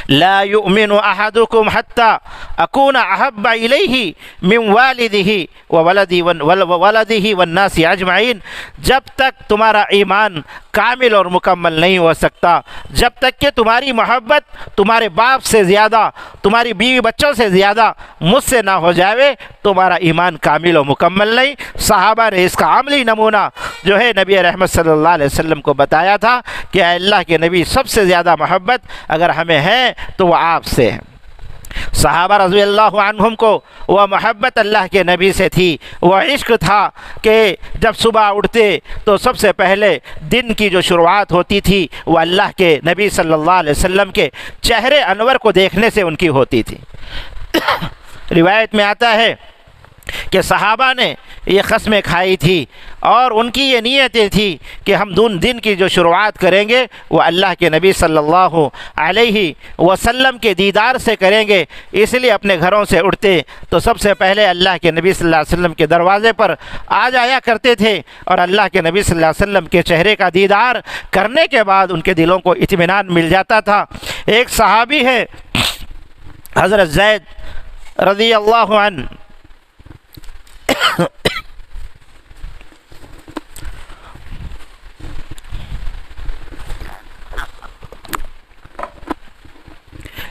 لا یؤمن احدکم حتی اکون احب الیہ من والدہ والناس اجمعین، جب تک تمہارا ایمان کامل اور مکمل نہیں ہو سکتا، جب تک کہ تمہاری محبت تمہارے باپ سے زیادہ، تمہاری بیوی بچوں سے زیادہ مجھ سے نہ ہو جائے، تمہارا ایمان کامل و مکمل نہیں۔ صحابہ نے اس کا عملی نمونہ جو ہے نبی رحمت صلی اللہ علیہ وسلم کو بتایا تھا کہ اے اللہ کے نبی، سب سے زیادہ محبت اگر ہمیں ہے تو وہ آپ سے ہے۔ صحابہ رضی اللہ عنہم کو وہ محبت اللہ کے نبی سے تھی، وہ عشق تھا کہ جب صبح اٹھتے تو سب سے پہلے دن کی جو شروعات ہوتی تھی وہ اللہ کے نبی صلی اللہ علیہ وسلم کے چہرے انور کو دیکھنے سے ان کی ہوتی تھی۔ روایت میں آتا ہے کہ صحابہ نے یہ قسمیں کھائی تھی اور ان کی یہ نیتیں تھی کہ ہم دن کی جو شروعات کریں گے وہ اللہ کے نبی صلی اللہ علیہ وسلم کے دیدار سے کریں گے، اس لیے اپنے گھروں سے اٹھتے تو سب سے پہلے اللہ کے نبی صلی اللہ علیہ وسلم کے دروازے پر آ جایا کرتے تھے، اور اللہ کے نبی صلی اللہ علیہ وسلم کے چہرے کا دیدار کرنے کے بعد ان کے دلوں کو اطمینان مل جاتا تھا۔ ایک صحابی ہے حضرت زید رضی اللہ عنہ،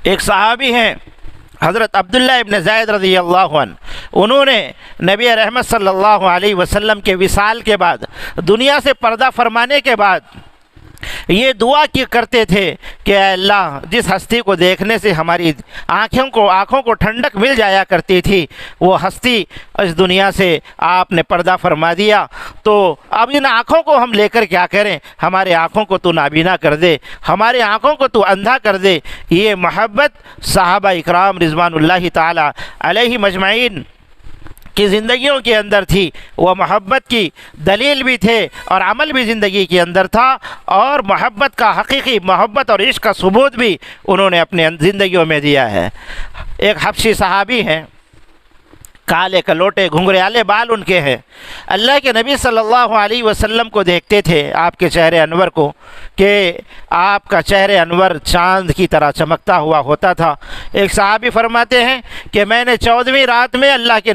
ایک صحابی ہیں حضرت عبداللہ ابن زید رضی اللہ عنہ، انہوں نے نبی رحمت صلی اللہ علیہ وسلم کے وصال کے بعد، دنیا سے پردہ فرمانے کے بعد یہ دعا کی کرتے تھے کہ اے اللہ، جس ہستی کو دیکھنے سے ہماری آنکھوں کو ٹھنڈک مل جایا کرتی تھی، وہ ہستی اس دنیا سے آپ نے پردہ فرما دیا، تو اب ان آنکھوں کو ہم لے کر کیا کریں؟ ہمارے آنکھوں کو تو نابینا کر دے، ہمارے آنکھوں کو تو اندھا کر دے۔ یہ محبت صحابہ اکرام رضوان اللہ تعالی علیہ مجمعین کی زندگیوں کے اندر تھی، وہ محبت کی دلیل بھی تھے اور عمل بھی زندگی کے اندر تھا، اور محبت کا حقیقی محبت اور عشق کا ثبوت بھی انہوں نے اپنے زندگیوں میں دیا ہے۔ ایک حبشی صحابی ہیں، کالے کلوٹے گھنگریالے بال ان کے ہیں، اللہ کے نبی صلی اللہ علیہ وسلم کو دیکھتے تھے، آپ کے چہرے انور کو، کہ آپ کا چہرے انور چاند کی طرح چمکتا ہوا ہوتا تھا۔ ایک صحابی فرماتے ہیں کہ میں نے 14ویں رات میں اللہ کے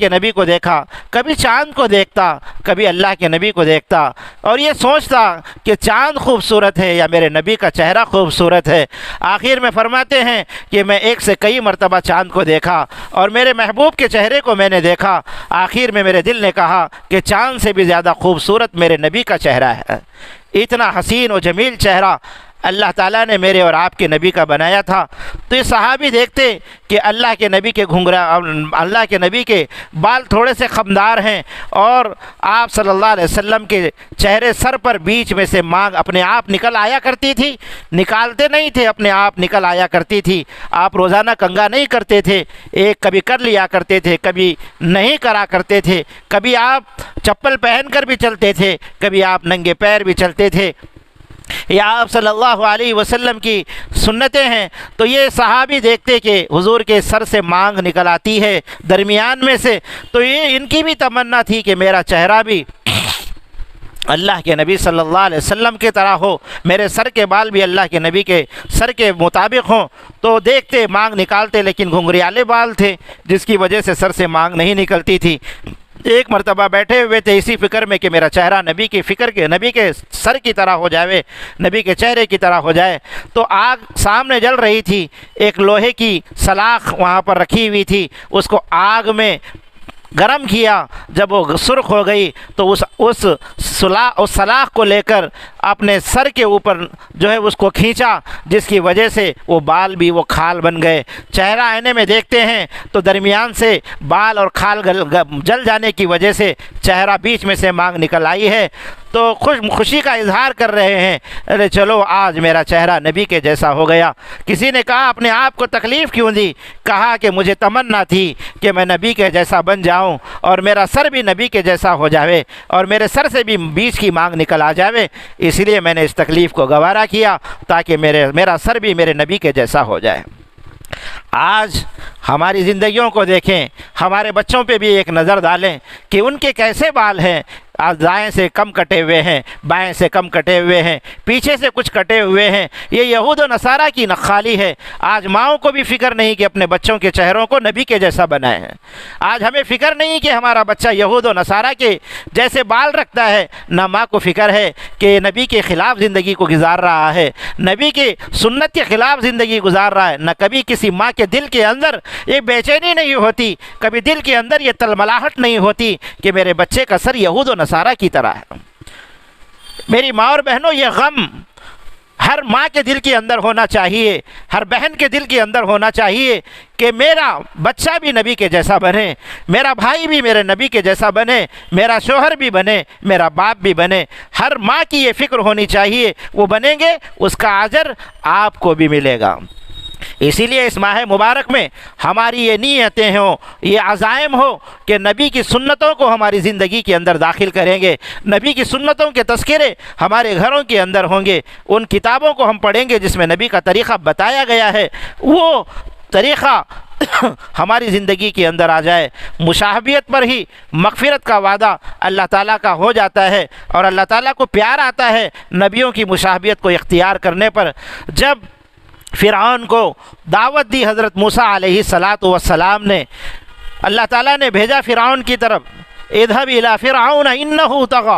نبی کو دیکھا، کبھی چاند کو دیکھتا، کبھی اللہ کے نبی کو دیکھتا، اور یہ سوچتا کہ چاند خوبصورت ہے یا میرے نبی کا چہرہ خوبصورت ہے۔ آخر میں فرماتے ہیں کہ میں ایک سے کئی مرتبہ چاند کو دیکھا اور میرے محبوب کے چہرے کو میں نے دیکھا، آخر میں میرے دل نے کہا کہ چاند سے بھی زیادہ خوبصورت میرے نبی کا چہرہ ہے۔ اتنا حسین و جمیل چہرہ اللہ تعالیٰ نے میرے اور آپ کے نبی کا بنایا تھا۔ تو یہ صحابی دیکھتے کہ اللہ کے نبی کے بال تھوڑے سے خمدار ہیں، اور آپ صلی اللہ علیہ وسلم کے چہرے سر پر بیچ میں سے مانگ اپنے آپ نکل آیا کرتی تھی، نکالتے نہیں تھے، اپنے آپ نکل آیا کرتی تھی۔ آپ روزانہ کنگھا نہیں کرتے تھے، ایک کبھی کر لیا کرتے تھے، کبھی نہیں کرا کرتے تھے، کبھی آپ چپل پہن کر بھی چلتے تھے، کبھی آپ ننگے پیر بھی چلتے تھے۔ یہ آپ صلی اللہ علیہ وسلم کی سنتیں ہیں۔ تو یہ صحابی دیکھتے کہ حضور کے سر سے مانگ نکل آتی ہے درمیان میں سے، تو یہ ان کی بھی تمنا تھی کہ میرا چہرہ بھی اللہ کے نبی صلی اللہ علیہ وسلم کی طرح ہو، میرے سر کے بال بھی اللہ کے نبی کے سر کے مطابق ہوں۔ تو دیکھتے مانگ نکالتے، لیکن گھنگریالے بال تھے جس کی وجہ سے سر سے مانگ نہیں نکلتی تھی۔ ایک مرتبہ بیٹھے ہوئے تھے اسی فکر میں کہ میرا چہرہ نبی کے سر کی طرح ہو جائے، نبی کے چہرے کی طرح ہو جائے، تو آگ سامنے جل رہی تھی، ایک لوہے کی سلاخ وہاں پر رکھی ہوئی تھی، اس کو آگ میں گرم کیا، جب وہ سرخ ہو گئی تو اس سلاخ کو لے کر اپنے سر کے اوپر جو ہے اس کو کھینچا، جس کی وجہ سے وہ بال بھی وہ کھال بن گئے۔ چہرہ آئینے میں دیکھتے ہیں تو درمیان سے بال اور کھال جل جانے کی وجہ سے چہرہ بیچ میں سے مانگ نکل آئی ہے، تو خوشی کا اظہار کر رہے ہیں، ارے چلو آج میرا چہرہ نبی کے جیسا ہو گیا۔ کسی نے کہا اپنے آپ کو تکلیف کیوں دی؟ کہا کہ مجھے تمنا تھی کہ میں نبی کے جیسا بن جاؤں اور میرا سر بھی نبی کے جیسا ہو جاوے اور میرے سر سے بھی بیچ کی مانگ نکل آ جاوے، اس لیے میں نے اس تکلیف کو گوارا کیا تاکہ میرا سر بھی میرے نبی کے جیسا ہو جائے۔ آج ہماری زندگیوں کو دیکھیں، ہمارے بچوں پہ بھی ایک نظر ڈالیں کہ ان کے کیسے بال ہیں۔ آج دائیں سے کم کٹے ہوئے ہیں، بائیں سے کم کٹے ہوئے ہیں، پیچھے سے کچھ کٹے ہوئے ہیں۔ یہ یہود و نصارہ کی نخالی ہے۔ آج ماؤں کو بھی فکر نہیں کہ اپنے بچوں کے چہروں کو نبی کے جیسا بنائے ہیں۔ آج ہمیں فکر نہیں کہ ہمارا بچہ یہود و نصارہ کے جیسے بال رکھتا ہے، نہ ماں کو فکر ہے کہ نبی کے خلاف زندگی کو گزار رہا ہے، نبی کی سنت کے خلاف زندگی گزار رہا ہے۔ نہ کبھی کسی ماں کے دل کے اندر یہ بے چینی نہیں ہوتی، کبھی دل کے اندر یہ تلملاہٹ نہیں ہوتی کہ میرے بچے کا سر یہود و نصارہ کی طرح ہے۔ میری ماں اور بہنوں، یہ غم ہر ماں کے دل کے اندر ہونا چاہیے، ہر بہن کے دل کے اندر ہونا چاہیے کہ میرا بچہ بھی نبی کے جیسا بنے، میرا بھائی بھی میرے نبی کے جیسا بنے، میرا شوہر بھی بنے، میرا باپ بھی بنے۔ ہر ماں کی یہ فکر ہونی چاہیے، وہ بنیں گے اس کا اجر آپ کو بھی ملے گا۔ اسی لیے اس ماہ مبارک میں ہماری یہ نیتیں ہوں، یہ عزائم ہو کہ نبی کی سنتوں کو ہماری زندگی کے اندر داخل کریں گے، نبی کی سنتوں کے تذکرے ہمارے گھروں کے اندر ہوں گے، ان کتابوں کو ہم پڑھیں گے جس میں نبی کا طریقہ بتایا گیا ہے، وہ طریقہ ہماری زندگی کے اندر آ جائے۔ مشابہت پر ہی مغفرت کا وعدہ اللہ تعالیٰ کا ہو جاتا ہے، اور اللہ تعالیٰ کو پیار آتا ہے نبیوں کی مشابہت کو اختیار کرنے پر۔ جب فرعون کو دعوت دی حضرت موسیٰ علیہ السلام نے، اللہ تعالیٰ نے بھیجا فرعون کی طرف، اذهب الى فرعون انه طغى،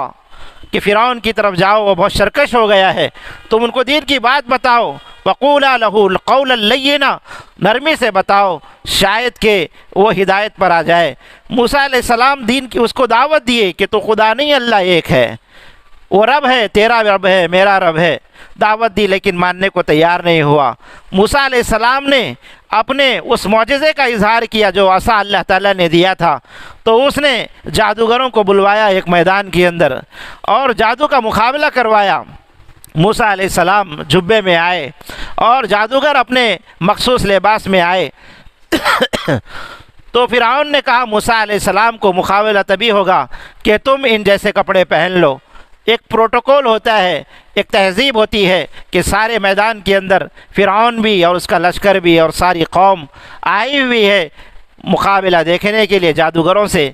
کہ فرعون کی طرف جاؤ، وہ بہت سرکش ہو گیا ہے، تم ان کو دین کی بات بتاؤ، وقولا له قولا لینا، نرمی سے بتاؤ، شاید کہ وہ ہدایت پر آ جائے۔ موسیٰ علیہ السلام دین کی اس کو دعوت دیے کہ تو خدا نہیں، اللہ ایک ہے، وہ رب ہے، تیرا رب ہے، میرا رب ہے، دعوت دی لیکن ماننے کو تیار نہیں ہوا۔ موسیٰ علیہ السلام نے اپنے اس معجزے کا اظہار کیا جو عصا اللہ تعالیٰ نے دیا تھا، تو اس نے جادوگروں کو بلوایا ایک میدان کے اندر اور جادو کا مقابلہ کروایا۔ موسیٰ علیہ السلام جبے میں آئے اور جادوگر اپنے مخصوص لباس میں آئے تو فرعون نے کہا موسیٰ علیہ السلام کو مقابلہ تبھی ہوگا کہ تم ان جیسے کپڑے پہن لو۔ ایک پروٹوکول ہوتا ہے، ایک تہذیب ہوتی ہے کہ سارے میدان کے اندر فرعون بھی اور اس کا لشکر بھی اور ساری قوم آئی ہوئی ہے مقابلہ دیکھنے کے لیے جادوگروں سے۔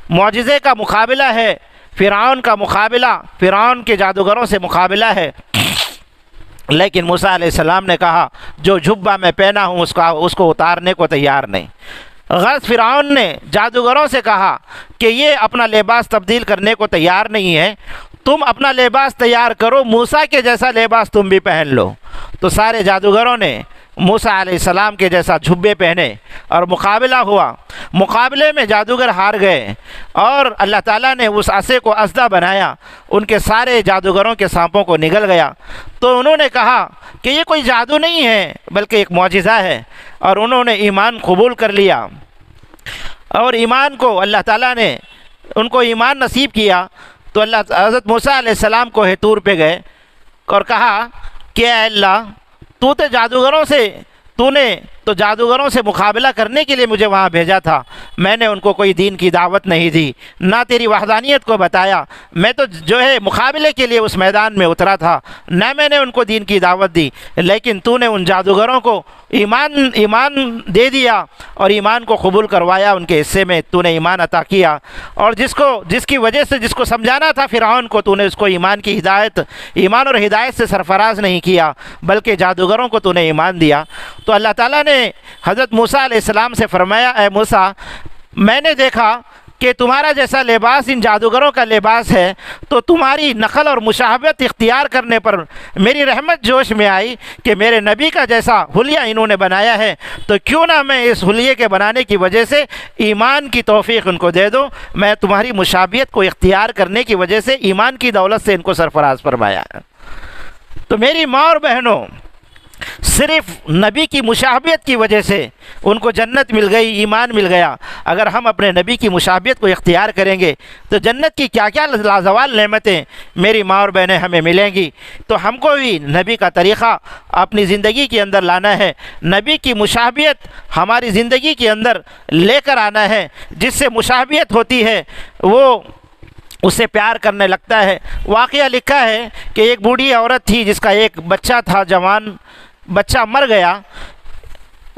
معجزے کا مقابلہ ہے، فرعون کا مقابلہ، فرعون کے جادوگروں سے مقابلہ ہے۔ لیکن موسیٰ علیہ السلام نے کہا جو جھبا میں پہنا ہوں اس کو اتارنے کو تیار نہیں۔ غرض فرعون نے جادوگروں سے کہا کہ یہ اپنا لباس تبدیل کرنے کو تیار نہیں ہے، تم اپنا لباس تیار کرو، موسیٰ کے جیسا لباس تم بھی پہن لو۔ تو سارے جادوگروں نے موسیٰ علیہ السلام کے جیسا جھبے پہنے اور مقابلہ ہوا۔ مقابلے میں جادوگر ہار گئے اور اللہ تعالیٰ نے اس عصے کو اسدہ بنایا، ان کے سارے جادوگروں کے سانپوں کو نگل گیا۔ تو انہوں نے کہا کہ یہ کوئی جادو نہیں ہے بلکہ ایک معجزہ ہے، اور انہوں نے ایمان قبول کر لیا، اور ایمان کو اللہ تعالیٰ نے ان کو ایمان نصیب کیا۔ تو حضرت موسیٰ علیہ السلام کوہ طور پہ گئے اور کہا کہ اے اللہ، تو نے جادوگروں سے مقابلہ کرنے کے لیے مجھے وہاں بھیجا تھا، میں نے ان کو کوئی دین کی دعوت نہیں دی، نہ تیری وحدانیت کو بتایا، میں تو جو ہے مقابلے کے لیے اس میدان میں اترا تھا، نہ میں نے ان کو دین کی دعوت دی، لیکن تو نے ان جادوگروں کو ایمان دے دیا اور ایمان کو قبول کروایا، ان کے حصے میں تو نے ایمان عطا کیا، اور جس کی وجہ سے جس کو سمجھانا تھا فرعون کو، تو نے اس کو ایمان اور ہدایت سے سرفراز نہیں کیا بلکہ جادوگروں کو تو نے ایمان دیا۔ تو اللہ تعالیٰ نے حضرت موسیٰ علیہ السلام سے فرمایا اے موسیٰ، میں نے دیکھا کہ تمہارا جیسا لباس ان جادوگروں کا لباس ہے، تو تمہاری نقل اور مشابہت اختیار کرنے پر میری رحمت جوش میں آئی کہ میرے نبی کا جیسا حلیہ انہوں نے بنایا ہے، تو کیوں نہ میں اس حلیے کے بنانے کی وجہ سے ایمان کی توفیق ان کو دے دوں۔ میں تمہاری مشابہت کو اختیار کرنے کی وجہ سے ایمان کی دولت سے ان کو سرفراز فرمایا ہے۔ تو میری ماں اور بہنوں، صرف نبی کی مشابہت کی وجہ سے ان کو جنت مل گئی، ایمان مل گیا۔ اگر ہم اپنے نبی کی مشابہت کو اختیار کریں گے تو جنت کی کیا کیا لازوال نعمتیں میری ماں اور بہنیں ہمیں ملیں گی۔ تو ہم کو بھی نبی کا طریقہ اپنی زندگی کے اندر لانا ہے، نبی کی مشابہت ہماری زندگی کے اندر لے کر آنا ہے۔ جس سے مشابہت ہوتی ہے وہ اس سے پیار کرنے لگتا ہے۔ واقعہ لکھا ہے کہ ایک بوڑھی عورت تھی جس کا ایک بچہ تھا، جوان بچہ مر گیا،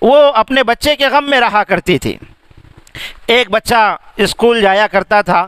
وہ اپنے بچے کے غم میں رہا کرتی تھی۔ ایک بچہ اسکول جایا کرتا تھا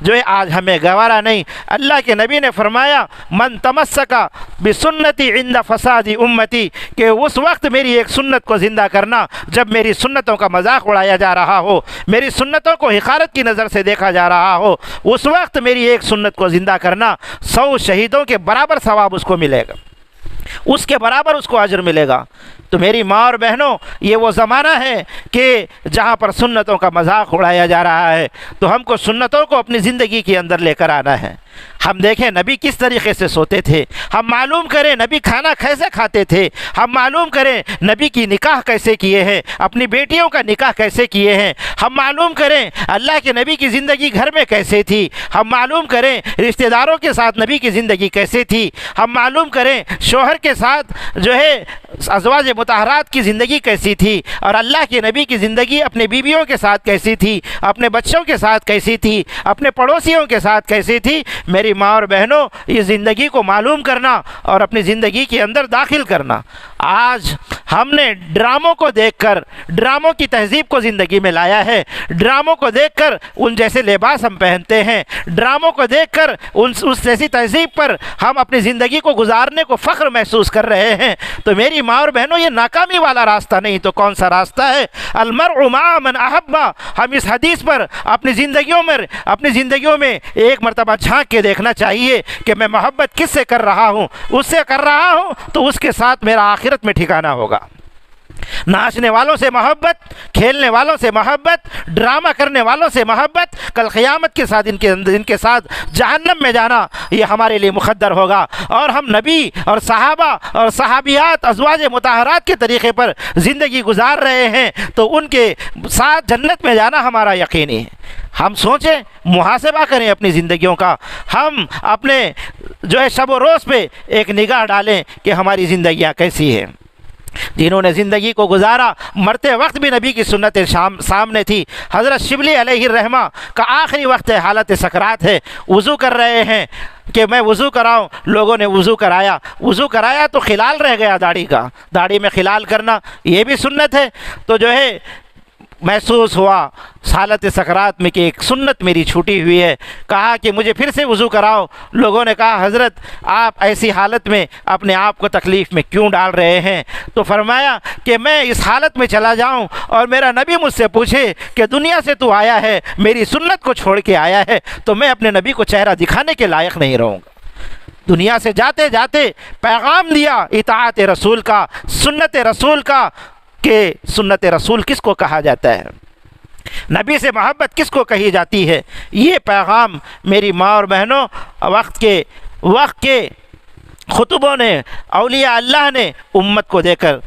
جو ہے آج ہمیں گوارا نہیں۔ اللہ کے نبی نے فرمایا من تمسکا بسنتی عند فساد امتی، کہ اس وقت میری ایک سنت کو زندہ کرنا جب میری سنتوں کا مذاق اڑایا جا رہا ہو، میری سنتوں کو حقارت کی نظر سے دیکھا جا رہا ہو، اس وقت میری ایک سنت کو زندہ کرنا 100 شہیدوں کے برابر ثواب اس کو ملے گا، اس کے برابر اس کو اجر ملے گا۔ تو میری ماں اور بہنوں، یہ وہ زمانہ ہے کہ جہاں پر سنتوں کا مذاق اڑایا جا رہا ہے، تو ہم کو سنتوں کو اپنی زندگی کے اندر لے کر آنا ہے۔ ہم دیکھیں نبی کس طریقے سے سوتے تھے، ہم معلوم کریں نبی کھانا کیسے کھاتے تھے، ہم معلوم کریں نبی کی نکاح کیسے کیے ہیں، اپنی بیٹیوں کا نکاح کیسے کیے ہیں، ہم معلوم کریں اللہ کے نبی کی زندگی گھر میں کیسے تھی، ہم معلوم کریں رشتہ داروں کے ساتھ نبی کی زندگی کیسے تھی، ہم معلوم کریں شوہر کے ساتھ جو ہے ازواج مطہرات کی زندگی کیسی تھی، اور اللہ کے نبی کی زندگی اپنے بیویوں کے ساتھ کیسی تھی، اپنے بچوں کے ساتھ کیسی تھی، اپنے پڑوسیوں کے ساتھ کیسی تھی۔ میری ماں اور بہنوں، یہ زندگی کو معلوم کرنا اور اپنی زندگی کے اندر داخل کرنا۔ آج ہم نے ڈراموں کو دیکھ کر ڈراموں کی تہذیب کو زندگی میں لایا ہے، ڈراموں کو دیکھ کر ان جیسے لباس ہم پہنتے ہیں، ڈراموں کو دیکھ کر اس جیسی تہذیب پر ہم اپنی زندگی کو گزارنے کو فخر محسوس کر رہے ہیں۔ تو میری ماں اور بہنوں، یہ ناکامی والا راستہ نہیں تو کون سا راستہ ہے؟ المرء مع من احب۔ ہم اس حدیث پر اپنی زندگیوں میں ایک مرتبہ جھانک کے دیکھنا چاہیے کہ میں محبت کس سے کر رہا ہوں، اس سے کر رہا ہوں تو اس کے ساتھ میرا آخرت میں ٹھکانہ ہوگا۔ ناچنے والوں سے محبت، کھیلنے والوں سے محبت، ڈرامہ کرنے والوں سے محبت، کل قیامت کے ساتھ ان کے ساتھ جہنم میں جانا یہ ہمارے لیے مقدر ہوگا۔ اور ہم نبی اور صحابہ اور صحابیات ازواج مطہرات کے طریقے پر زندگی گزار رہے ہیں تو ان کے ساتھ جنت میں جانا ہمارا یقینی ہے۔ ہم سوچیں، محاسبہ کریں اپنی زندگیوں کا، ہم اپنے جو ہے شب و روز پہ ایک نگاہ ڈالیں کہ ہماری زندگیاں کیسی ہیں۔ جنہوں نے زندگی کو گزارا، مرتے وقت بھی نبی کی سنت سامنے تھی۔ حضرت شبلی علیہ الرحمہ کا آخری وقت ہے، حالت سکرات ہے، وضو کر رہے ہیں کہ میں وضو کراؤں، لوگوں نے وضو کرایا تو خلال رہ گیا داڑھی میں خلال کرنا یہ بھی سنت ہے۔ تو جو ہے محسوس ہوا حالت سکرات میں کہ ایک سنت میری چھوٹی ہوئی ہے، کہا کہ مجھے پھر سے وضو کراؤ۔ لوگوں نے کہا حضرت آپ ایسی حالت میں اپنے آپ کو تکلیف میں کیوں ڈال رہے ہیں؟ تو فرمایا کہ میں اس حالت میں چلا جاؤں اور میرا نبی مجھ سے پوچھے کہ دنیا سے تو آیا ہے، میری سنت کو چھوڑ کے آیا ہے، تو میں اپنے نبی کو چہرہ دکھانے کے لائق نہیں رہوں گا۔ دنیا سے جاتے جاتے پیغام دیا اطاعت رسول کا، سنت رسول کا، کہ سنت رسول کس کو کہا جاتا ہے، نبی سے محبت کس کو کہی جاتی ہے۔ یہ پیغام میری ماں اور بہنوں وقت کے خطبوں نے، اولیاء اللہ نے امت کو دے کر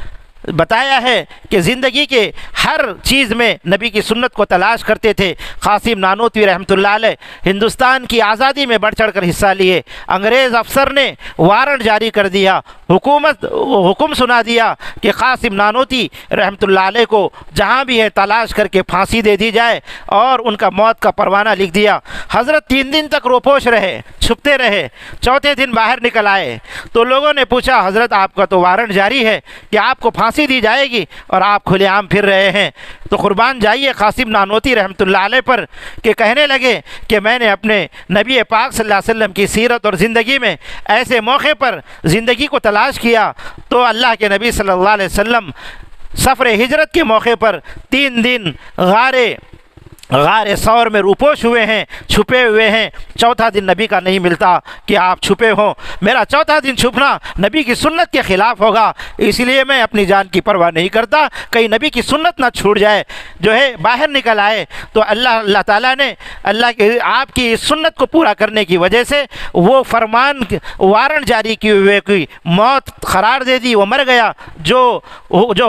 بتایا ہے کہ زندگی کے ہر چیز میں نبی کی سنت کو تلاش کرتے تھے۔ قاسم نانوتوی رحمۃ اللہ علیہ ہندوستان کی آزادی میں بڑھ چڑھ کر حصہ لیے۔ انگریز افسر نے وارنٹ جاری کر دیا، حکم سنا دیا کہ قاسم نانوتوی رحمۃ اللہ علیہ کو جہاں بھی ہے تلاش کر کے پھانسی دے دی جائے، اور ان کا موت کا پروانہ لکھ دیا۔ حضرت 3 دن تک روپوش رہے، چھپتے رہے، چوتھے دن باہر نکل آئے تو لوگوں نے پوچھا حضرت آپ کا تو وارنٹ جاری ہے کہ آپ کو پھانسی دی جائے گی اور آپ کھلے عام پھر رہے ہیں۔ تو قربان جائیے قاسم نانوتوی رحمۃ اللہ علیہ پر کہ کہنے لگے کہ میں نے اپنے نبی پاک صلی اللہ علیہ وسلم کی سیرت اور زندگی میں ایسے موقع پر زندگی کو تلاش کیا تو اللہ کے نبی صلی اللہ علیہ وسلم سفر ہجرت کے موقع پر 3 دن غار ثور میں روپوش ہوئے ہیں، چھپے ہوئے ہیں۔ چوتھا دن نبی کا نہیں ملتا کہ آپ چھپے ہوں۔ میرا چوتھا دن چھپنا نبی کی سنت کے خلاف ہوگا، اس لیے میں اپنی جان کی پرواہ نہیں کرتا، کہیں نبی کی سنت نہ چھوٹ جائے، جو ہے باہر نکل آئے۔ تو اللہ تعالیٰ نے آپ کی سنت کو پورا کرنے کی وجہ سے وہ وارنٹ جاری کیے ہوئے کی موت قرار دے دی، وہ مر گیا۔ جو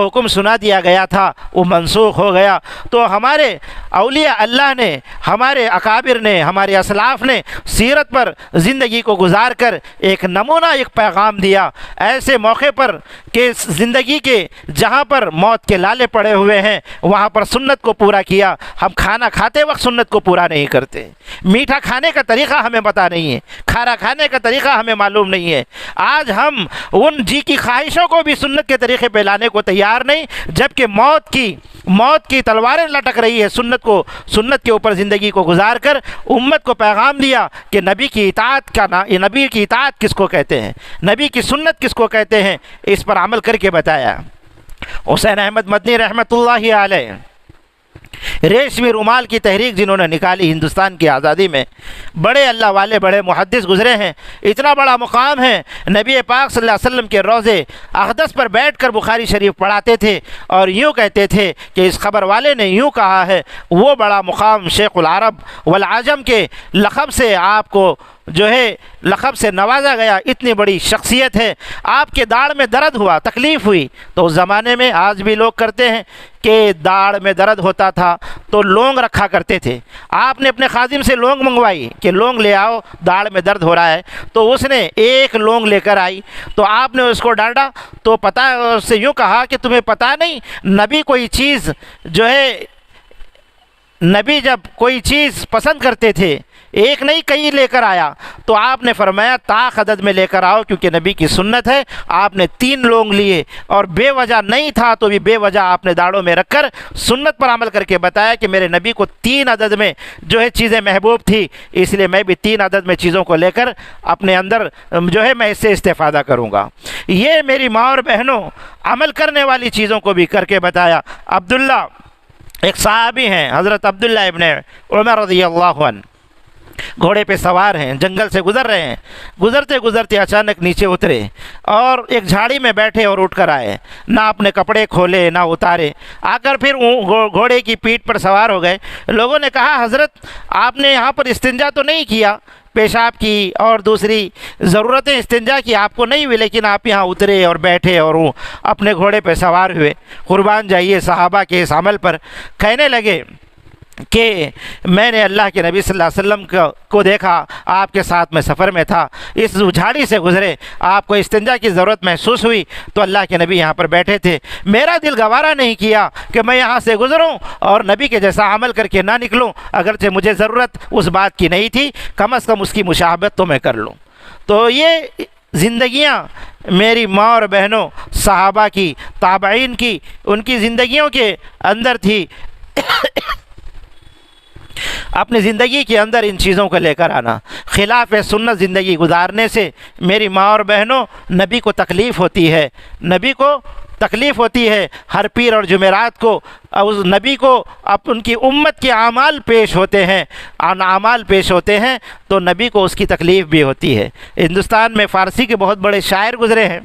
حکم سنا دیا گیا تھا وہ منسوخ ہو گیا۔ تو ہمارے اولیاء اللہ نے، ہمارے اکابر نے، ہمارے اسلاف نے سیرت پر زندگی کو گزار کر ایک نمونہ، ایک پیغام دیا۔ ایسے موقع پر کہ زندگی کے جہاں پر موت کے لالے پڑے ہوئے ہیں وہاں پر سنت کو پورا کیا۔ ہم کھانا کھاتے وقت سنت کو پورا نہیں کرتے، میٹھا کھانے کا طریقہ ہمیں پتہ نہیں ہے، کھانا کھانے کا طریقہ ہمیں معلوم نہیں ہے۔ آج ہم ان جی کی خواہشوں کو بھی سنت کے طریقے پہ لانے کو تیار نہیں، جبکہ موت کی تلواریں لٹک رہی ہے سنت کو سنت کے اوپر زندگی کو گزار کر امت کو پیغام دیا کہ نبی کی اطاعت نبی کی اطاعت کس کو کہتے ہیں، نبی کی سنت کس کو کہتے ہیں، اس پر عمل کر کے بتایا۔ حسین احمد مدنی رحمۃ اللہ علیہ ریشمی رومال کی تحریک جنہوں نے نکالی ہندوستان کی آزادی میں، بڑے اللہ والے، بڑے محدث گزرے ہیں، اتنا بڑا مقام ہے، نبی پاک صلی اللہ علیہ وسلم کے روضے اقدس پر بیٹھ کر بخاری شریف پڑھاتے تھے اور یوں کہتے تھے کہ اس خبر والے نے یوں کہا ہے۔ وہ بڑا مقام شیخ العرب والعجم کے لقب سے آپ کو جو ہے لقب سے نوازا گیا، اتنی بڑی شخصیت ہے۔ آپ کے داڑھ میں درد ہوا، تکلیف ہوئی تو اس زمانے میں، آج بھی لوگ کرتے ہیں کہ داڑھ میں درد ہوتا تھا تو لونگ رکھا کرتے تھے، آپ نے اپنے خادم سے لونگ منگوائی کہ لونگ لے آؤ، داڑھ میں درد ہو رہا ہے، تو اس نے ایک لونگ لے کر آئی تو آپ نے اس کو ڈانٹا تو اس سے یوں کہا کہ تمہیں پتہ نہیں، نبی کوئی چیز جو ہے، نبی جب کوئی چیز پسند کرتے تھے ایک نہیں کئی لے کر آیا تو آپ نے فرمایا طاق عدد میں لے کر آؤ، کیونکہ نبی کی سنت ہے۔ آپ نے 3 لونگ لیے اور بے وجہ نہیں تھا تو بھی بے وجہ آپ نے داڑھوں میں رکھ کر سنت پر عمل کر کے بتایا کہ میرے نبی کو 3 عدد میں جو ہے چیزیں محبوب تھی، اس لیے میں بھی 3 عدد میں چیزوں کو لے کر اپنے اندر جو ہے میں اس سے استفادہ کروں گا۔ یہ میری ماں اور بہنوں عمل کرنے والی چیزوں کو بھی کر کے بتایا۔ عبداللہ ایک صحابی ہیں، حضرت عبداللہ ابن عمر رضی اللہ عنہ، گھوڑے پہ سوار ہیں، جنگل سے گزر رہے ہیں، گزرتے گزرتے اچانک نیچے اترے اور ایک جھاڑی میں بیٹھے اور اٹھ کر آئے، نہ اپنے کپڑے کھولے نہ اتارے، آ کر پھر گھوڑے کی پیٹھ پر سوار ہو گئے۔ لوگوں نے کہا حضرت آپ نے یہاں پر استنجا تو نہیں کیا، پیشاب کی اور دوسری ضرورتیں استنجا کی آپ کو نہیں ہوئی، لیکن آپ یہاں اترے اور بیٹھے اور اپنے گھوڑے پہ سوار ہوئے۔ قربان جائیے صحابہ کے اس عمل پر۔ کہنے لگے کہ میں نے اللہ کے نبی صلی اللہ علیہ وسلم کو دیکھا، آپ کے ساتھ میں سفر میں تھا، اس جھاڑی سے گزرے، آپ کو استنجا کی ضرورت محسوس ہوئی تو اللہ کے نبی یہاں پر بیٹھے تھے، میرا دل گوارا نہیں کیا کہ میں یہاں سے گزروں اور نبی کے جیسا عمل کر کے نہ نکلوں، اگرچہ مجھے ضرورت اس بات کی نہیں تھی، کم از کم اس کی مشابہت تو میں کر لوں۔ تو یہ زندگیاں میری ماں اور بہنوں صحابہ کی، تابعین کی، ان کی زندگیوں کے اندر تھی۔ اپنی زندگی کے اندر ان چیزوں کو لے کر آنا، خلاف سنت زندگی گزارنے سے میری ماں اور بہنوں نبی کو تکلیف ہوتی ہے، نبی کو تکلیف ہوتی ہے۔ ہر پیر اور جمعرات کو اس نبی کو ان کی امت کے اعمال پیش ہوتے ہیں، اعمال پیش ہوتے ہیں تو نبی کو اس کی تکلیف بھی ہوتی ہے۔ ہندوستان میں فارسی کے بہت بڑے شاعر گزرے ہیں،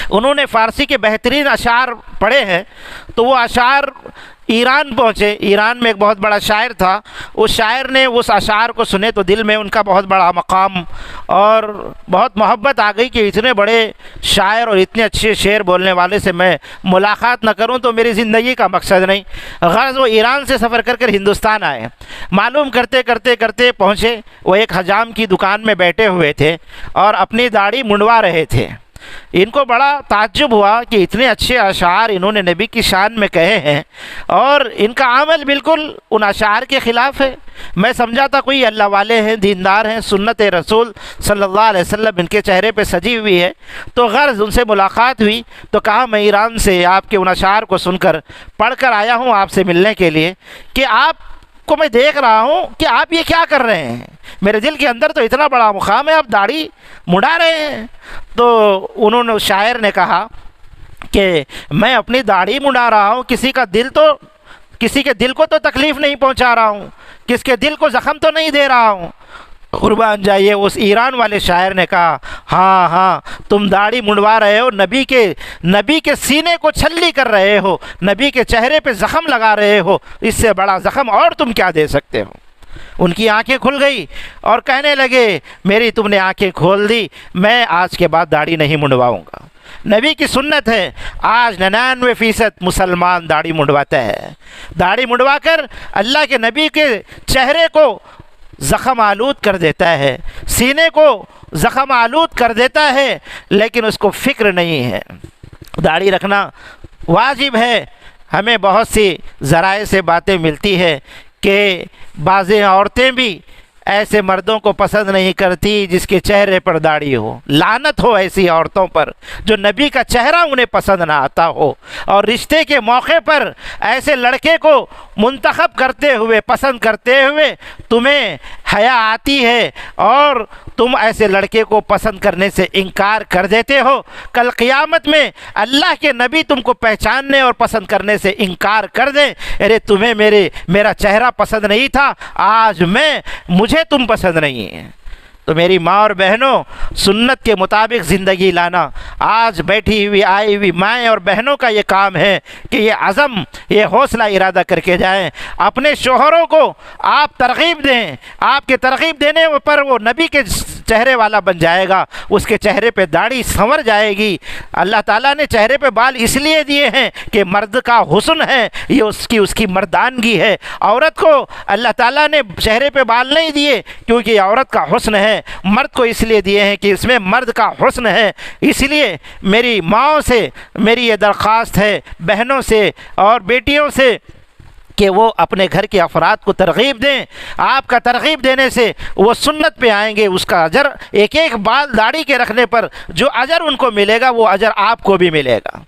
انہوں نے فارسی کے بہترین اشعار پڑھے ہیں، تو وہ اشعار ایران پہنچے۔ ایران میں ایک بہت بڑا شاعر تھا، اس شاعر نے اس اشعار کو سنے تو دل میں ان کا بہت بڑا مقام اور بہت محبت آ گئی کہ اتنے بڑے شاعر اور اتنے اچھے شعر بولنے والے سے میں ملاقات نہ کروں تو میری زندگی کا مقصد نہیں۔ غرض وہ ایران سے سفر کر کر ہندوستان آئے، معلوم کرتے کرتے کرتے پہنچے، وہ ایک حجام کی دکان میں بیٹھے ہوئے تھے اور اپنی داڑھی منڈوا رہے تھے۔ ان کو بڑا تعجب ہوا کہ اتنے اچھے اشعار انہوں نے نبی کی شان میں کہے ہیں اور ان کا عمل بالکل ان اشعار کے خلاف ہے۔ میں سمجھا تھا کوئی اللہ والے ہیں، دیندار ہیں، سنت رسول صلی اللہ علیہ وسلم ان کے چہرے پہ سجی ہوئی ہے، تو غرض ان سے ملاقات ہوئی تو کہا میں ایران سے آپ کے ان اشعار کو سن کر پڑھ کر آیا ہوں آپ سے ملنے کے لیے کہ آپ کو میں دیکھ رہا ہوں کہ آپ یہ کیا کر رہے ہیں، میرے دل کے اندر تو اتنا بڑا مقام ہے، آپ داڑھی مڑا رہے ہیں۔ تو انہوں نے، شاعر نے کہا کہ میں اپنی داڑھی مڑا رہا ہوں، کسی کے دل کو تو تکلیف نہیں پہنچا رہا ہوں، کس کے دل کو زخم تو نہیں دے رہا ہوں۔ قربان جائیے اس ایران والے شاعر نے کہا ہاں ہاں تم داڑھی منڈوا رہے ہو، نبی کے سینے کو چھلی کر رہے ہو، نبی کے چہرے پہ زخم لگا رہے ہو، اس سے بڑا زخم اور تم کیا دے سکتے ہو۔ ان کی آنکھیں کھل گئی اور کہنے لگے میری تم نے آنکھیں کھول دی، میں آج کے بعد داڑھی نہیں منڈواؤں گا۔ نبی کی سنت ہے، آج 99% مسلمان داڑھی منڈواتا ہے، داڑھی منڈوا کر اللہ کے نبی کے چہرے کو زخم آلود کر دیتا ہے، سینے کو زخم آلود کر دیتا ہے، لیکن اس کو فکر نہیں ہے۔ داڑھی رکھنا واجب ہے۔ ہمیں بہت سی ذرائع سے باتیں ملتی ہے کہ بعض عورتیں بھی ایسے مردوں کو پسند نہیں کرتی جس کے چہرے پر داڑھی ہو۔ لعنت ہو ایسی عورتوں پر جو نبی کا چہرہ انہیں پسند نہ آتا ہو، اور رشتے کے موقع پر ایسے لڑکے کو منتخب کرتے ہوئے، پسند کرتے ہوئے تمہیں حیا آتی ہے اور تم ایسے لڑکے کو پسند کرنے سے انکار کر دیتے ہو۔ کل قیامت میں اللہ کے نبی تم کو پہچاننے اور پسند کرنے سے انکار کر دیں، ارے تمہیں میرا چہرہ پسند نہیں تھا، آج مجھے تم پسند نہیں ہے۔ تو میری ماں اور بہنوں، سنت کے مطابق زندگی لانا آج بیٹھی ہوئی آئی ہوئی مائیں اور بہنوں کا یہ کام ہے کہ یہ عزم، یہ حوصلہ ارادہ کر کے جائیں۔ اپنے شوہروں کو آپ ترغیب دیں، آپ کے ترغیب دینے پر وہ نبی کے چہرے والا بن جائے گا، اس کے چہرے پہ داڑھی سنور جائے گی۔ اللہ تعالیٰ نے چہرے پہ بال اس لیے دیے ہیں کہ مرد کا حسن ہے، یہ اس کی مردانگی ہے۔ عورت کو اللہ تعالیٰ نے چہرے پہ بال نہیں دیے کیونکہ یہ عورت کا حسن ہے، مرد کو اس لیے دیے ہیں کہ اس میں مرد کا حسن ہے۔ اس لیے میری ماؤں سے میری یہ درخواست ہے، بہنوں سے اور بیٹیوں سے، کہ وہ اپنے گھر کے افراد کو ترغیب دیں۔ آپ کا ترغیب دینے سے وہ سنت پہ آئیں گے، اس کا اجر ایک ایک بال داڑھی کے رکھنے پر جو اجر ان کو ملے گا وہ اجر آپ کو بھی ملے گا۔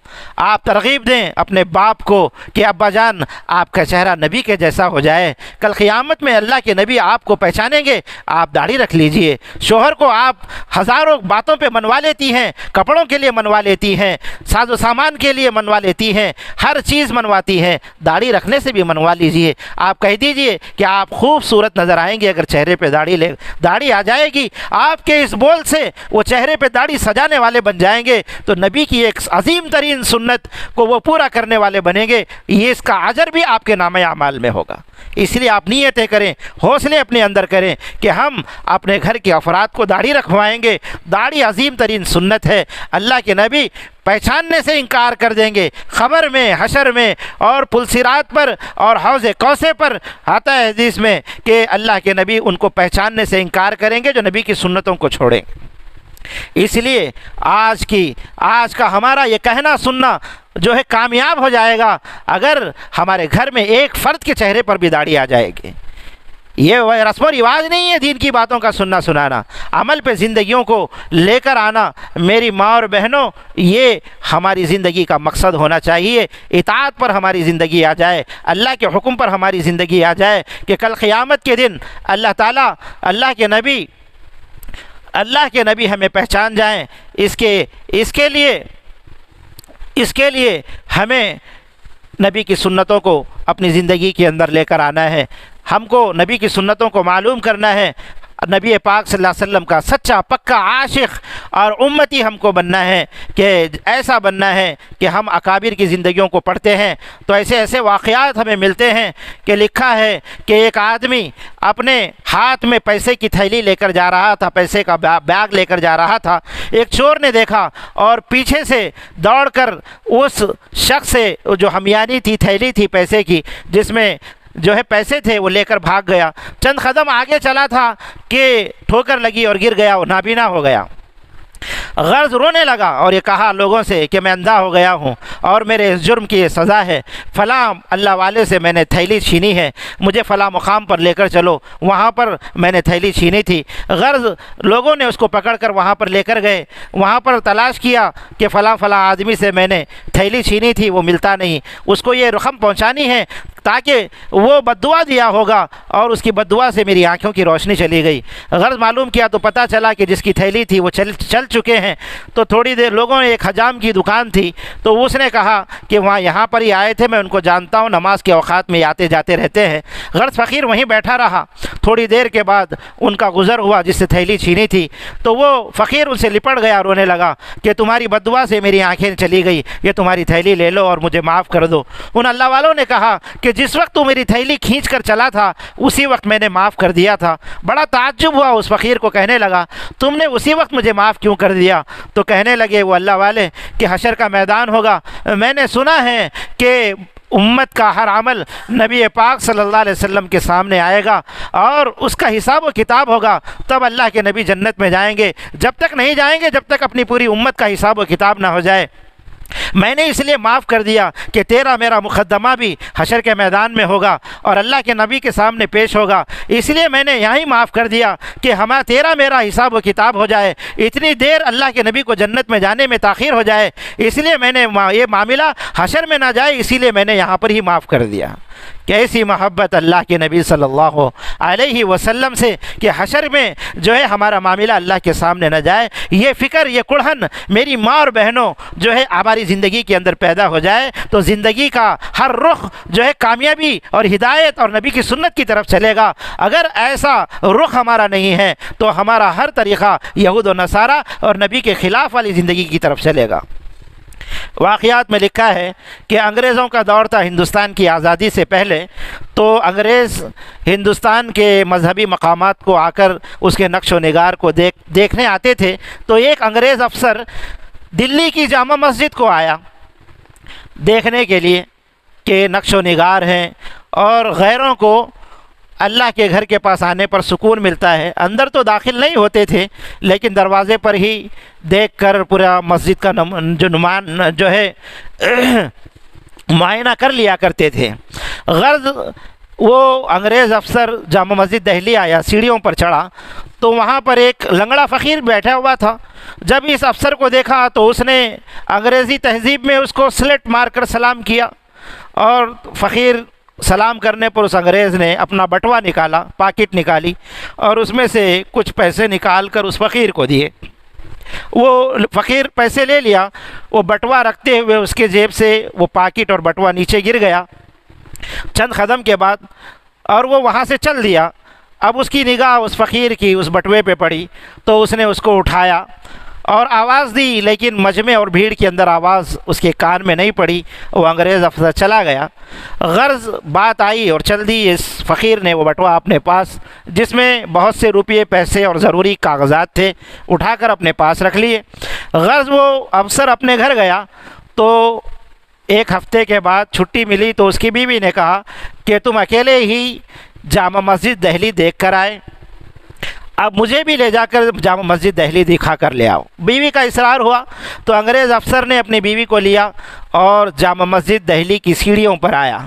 آپ ترغیب دیں اپنے باپ کو کہ ابا جان آپ کا چہرہ نبی کے جیسا ہو جائے، کل قیامت میں اللہ کے نبی آپ کو پہچانیں گے، آپ داڑھی رکھ لیجئے۔ شوہر کو آپ ہزاروں باتوں پہ منوا لیتی ہیں، کپڑوں کے لیے منوا لیتی ہیں، ساز و سامان کے لیے منوا لیتی ہیں، ہر چیز منواتی ہیں، داڑھی رکھنے سے بھی منوا لیجئے۔ آپ کہہ دیجئے کہ آپ خوبصورت نظر آئیں گے اگر چہرے پہ داڑھی آ جائے گی۔ آپ کے اس بول سے وہ چہرے پہ داڑھی سجانے والے بن جائیں گے تو نبی کی ایک عظیم ترین سنت کو وہ پورا کرنے والے بنیں گے، یہ اس کا اجر بھی آپ کے نامہ اعمال میں ہوگا۔ اس لیے آپ نیتیں کریں، حوصلے اپنے اندر کریں کہ ہم اپنے گھر کے افراد کو داڑھی رکھوائیں گے۔ داڑھی عظیم ترین سنت ہے، اللہ کے نبی پہچاننے سے انکار کر دیں گے۔ خبر میں، حشر میں اور پلسرات پر اور حوض کوثر پر آتا ہے حدیث میں کہ اللہ کے نبی ان کو پہچاننے سے انکار کریں گے جو نبی کی سنتوں کو چھوڑیں۔ اس لیے آج کا ہمارا یہ کہنا سننا جو ہے کامیاب ہو جائے گا اگر ہمارے گھر میں ایک فرد کے چہرے پر بھی داڑھی آ جائے گی۔ یہ رسم و رواج نہیں ہے دین کی باتوں کا سننا سنانا، عمل پہ زندگیوں کو لے کر آنا۔ میری ماں اور بہنوں، یہ ہماری زندگی کا مقصد ہونا چاہیے، اطاعت پر ہماری زندگی آ جائے، اللہ کے حکم پر ہماری زندگی آ جائے کہ کل قیامت کے دن اللہ تعالیٰ، اللہ کے نبی ہمیں پہچان جائیں۔ اس کے لیے ہمیں نبی کی سنتوں کو اپنی زندگی کے اندر لے کر آنا ہے، ہم کو نبی کی سنتوں کو معلوم کرنا ہے، نبی پاک صلی اللہ علیہ وسلم کا سچا پکا عاشق اور امتی ہم کو بننا ہے، کہ ایسا بننا ہے کہ ہم اکابر کی زندگیوں کو پڑھتے ہیں تو ایسے واقعات ہمیں ملتے ہیں کہ لکھا ہے کہ ایک آدمی اپنے ہاتھ میں پیسے کی تھیلی لے کر جا رہا تھا، پیسے کا بیگ لے کر جا رہا تھا، ایک چور نے دیکھا اور پیچھے سے دوڑ کر اس شخص سے جو ہمیانی تھی، تھیلی تھی پیسے کی جس میں جو ہے پیسے تھے، وہ لے کر بھاگ گیا۔ چند قدم آگے چلا تھا کہ ٹھوکر لگی اور گر گیا، وہ نابینا ہو گیا۔ غرض رونے لگا اور یہ کہا لوگوں سے کہ میں اندھا ہو گیا ہوں اور میرے اس جرم کی یہ سزا ہے، فلاں اللہ والے سے میں نے تھیلی چھینی ہے، مجھے فلاں مقام پر لے کر چلو، وہاں پر میں نے تھیلی چھینی تھی۔ غرض لوگوں نے اس کو پکڑ کر وہاں پر لے کر گئے، وہاں پر تلاش کیا کہ فلاں آدمی سے میں نے تھیلی چھینی تھی، وہ ملتا نہیں، اس کو یہ رقم پہنچانی ہے تاکہ وہ بددعا دیا ہوگا اور اس کی بددعا سے میری آنکھوں کی روشنی چلی گئی۔ غرض معلوم کیا تو پتہ چلا کہ جس کی تھیلی تھی وہ چل چکے ہیں۔ تو تھوڑی دیر لوگوں نے، ایک حجام کی دکان تھی تو اس نے کہا کہ یہاں پر ہی آئے تھے، میں ان کو جانتا ہوں، نماز کے اوقات میں آتے جاتے رہتے ہیں۔ غرض فقیر وہیں بیٹھا رہا، تھوڑی دیر کے بعد ان کا گزر ہوا جس سے تھیلی چھینی تھی، تو وہ فقیر ان سے لپٹ گیا، رونے لگا کہ تمہاری بددعا سے میری آنکھیں چلی گئی، یہ تمہاری تھیلی لے لو اور مجھے معاف کر دو۔ ان اللہ والوں نے کہا کہ جس وقت تو میری تھیلی کھینچ کر چلا تھا اسی وقت میں نے معاف کر دیا تھا۔ بڑا تعجب ہوا اس فقیر کو، کہنے لگا تم نے اسی وقت مجھے معاف کیوں کر دیا؟ تو کہنے لگے وہ اللہ والے کہ حشر کا میدان ہوگا، میں نے سنا ہے کہ امت کا ہر عمل نبی پاک صلی اللہ علیہ وسلم کے سامنے آئے گا اور اس کا حساب و کتاب ہوگا، تب اللہ کے نبی جنت میں جائیں گے، جب تک نہیں جائیں گے جب تک اپنی پوری امت کا حساب و کتاب نہ ہو جائے۔ میں نے اس لیے معاف کر دیا کہ تیرا میرا مقدمہ بھی حشر کے میدان میں ہوگا اور اللہ کے نبی کے سامنے پیش ہوگا، اس لیے میں نے یہیں معاف کر دیا کہ تیرا میرا حساب و کتاب ہو جائے، اتنی دیر اللہ کے نبی کو جنت میں جانے میں تاخیر ہو جائے، اس لیے میں نے یہ معاملہ حشر میں نہ جائے، اسی لیے میں نے یہاں پر ہی معاف کر دیا۔ کیسی محبت اللہ کے نبی صلی اللہ علیہ وسلم سے کہ حشر میں جو ہے ہمارا معاملہ اللہ کے سامنے نہ جائے، یہ فکر، یہ کڑھن میری ماں اور بہنوں جو ہے ہماری زندگی کے اندر پیدا ہو جائے تو زندگی کا ہر رخ جو ہے کامیابی اور ہدایت اور نبی کی سنت کی طرف چلے گا۔ اگر ایسا رخ ہمارا نہیں ہے تو ہمارا ہر طریقہ یہود و نصارہ اور نبی کے خلاف والی زندگی کی طرف چلے گا۔ واقعات میں لکھا ہے کہ انگریزوں کا دور تھا ہندوستان کی آزادی سے پہلے، تو انگریز ہندوستان کے مذہبی مقامات کو آ کر اس کے نقش و نگار کو دیکھنے آتے تھے، تو ایک انگریز افسر دلی کی جامع مسجد کو آیا دیکھنے کے لیے کہ نقش و نگار ہیں اور غیروں کو اللہ کے گھر کے پاس آنے پر سکون ملتا ہے۔ اندر تو داخل نہیں ہوتے تھے لیکن دروازے پر ہی دیکھ کر پورا مسجد کا جو ہے معائنہ کر لیا کرتے تھے۔ غرض وہ انگریز افسر جامع مسجد دہلی آیا، سیڑھیوں پر چڑھا تو وہاں پر ایک لنگڑا فقیر بیٹھا ہوا تھا۔ جب اس افسر کو دیکھا تو اس نے انگریزی تہذیب میں اس کو سلیٹ مار کر سلام کیا، اور فقیر سلام کرنے پر اس انگریز نے اپنا بٹوا نکالا، پاکٹ نکالی اور اس میں سے کچھ پیسے نکال کر اس فقیر کو دیے۔ وہ فقیر پیسے لے لیا، وہ بٹوا رکھتے ہوئے اس کے جیب سے وہ پاکٹ اور بٹوا نیچے گر گیا چند قدم کے بعد، اور وہ وہاں سے چل دیا۔ اب اس کی نگاہ اس فقیر کی اس بٹوے پہ پڑی تو اس نے اس کو اٹھایا اور آواز دی، لیکن مجمع اور بھیڑ کے اندر آواز اس کے کان میں نہیں پڑی، وہ انگریز افسر چلا گیا۔ غرض بات آئی اور چل دی، اس فقیر نے وہ بٹوا اپنے پاس جس میں بہت سے روپیے، پیسے اور ضروری کاغذات تھے اٹھا کر اپنے پاس رکھ لیے۔ غرض وہ افسر اپنے گھر گیا تو ایک ہفتے کے بعد چھٹی ملی تو اس کی بیوی نے کہا کہ تم اکیلے ہی جامع مسجد دہلی دیکھ کر آئے، اب مجھے بھی لے جا کر جامع مسجد دہلی دکھا کر لے آؤ۔ بیوی کا اصرار ہوا تو انگریز افسر نے اپنی بیوی کو لیا اور جامع مسجد دہلی کی سیڑھیوں پر آیا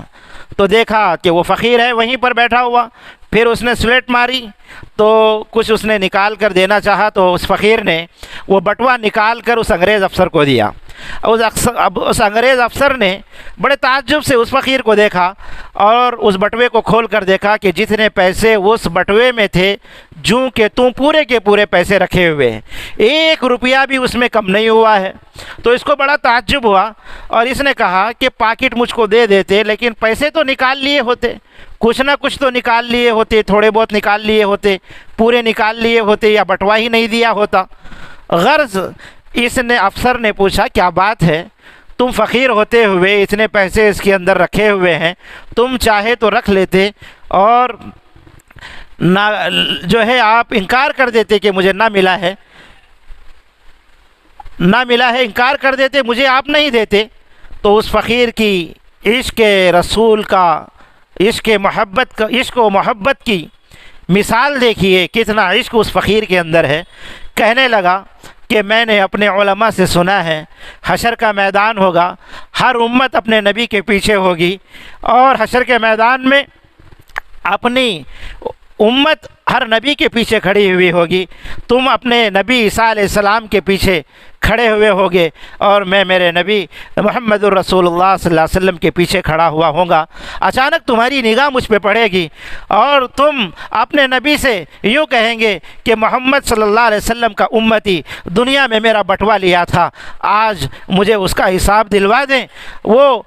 تو دیکھا کہ وہ فقیر ہے وہیں پر بیٹھا ہوا۔ پھر اس نے سلیٹ ماری تو کچھ اس نے نکال کر دینا چاہا تو اس فقیر نے وہ بٹوا نکال کر اس انگریز افسر کو دیا۔ اس انگریز افسر نے بڑے تعجب سے اس فقیر کو دیکھا اور اس بٹوے کو کھول کر دیکھا کہ جتنے پیسے اس بٹوے میں تھے جوں کہ توں پورے کے پورے پیسے رکھے ہوئے ہیں، 1 روپیہ بھی اس میں کم نہیں ہوا ہے۔ تو اس کو بڑا تعجب ہوا اور اس نے کہا کہ پاکٹ مجھ کو دے دیتے، لیکن پیسے تو نکال لیے ہوتے، کچھ نہ کچھ تو نکال لیے ہوتے، تھوڑے بہت نکال لیے ہوتے، پورے نکال لیے ہوتے، یا بٹوا ہی نہیں دیا ہوتا۔ غرض اس نے افسر نے پوچھا کیا بات ہے، تم فقیر ہوتے ہوئے اتنے پیسے اس کے اندر رکھے ہوئے ہیں، تم چاہے تو رکھ لیتے اور نہ جو ہے آپ انکار کر دیتے کہ مجھے نہ ملا ہے، انکار کر دیتے، مجھے آپ نہیں دیتے۔ تو اس فقیر کی عشق رسول کا، عشق و محبت کی مثال دیکھیے، کتنا عشق اس فقیر کے اندر ہے۔ کہنے لگا کہ میں نے اپنے علماء سے سنا ہے حشر کا میدان ہوگا، ہر امت اپنے نبی کے پیچھے ہوگی اور حشر کے میدان میں اپنی امت ہر نبی کے پیچھے کھڑی ہوئی ہوگی، تم اپنے نبی عیسیٰ علیہ السلام کے پیچھے کھڑے ہوئے ہوگے اور میں میرے نبی محمد الرسول اللہ صلی اللہ علیہ وسلم کے پیچھے کھڑا ہوا ہوں گا۔ اچانک تمہاری نگاہ مجھ پہ پڑے گی اور تم اپنے نبی سے یوں کہیں گے کہ محمد صلی اللہ علیہ وسلم کا امتی دنیا میں میرا بٹوا لیا تھا، آج مجھے اس کا حساب دلوا دیں۔ وہ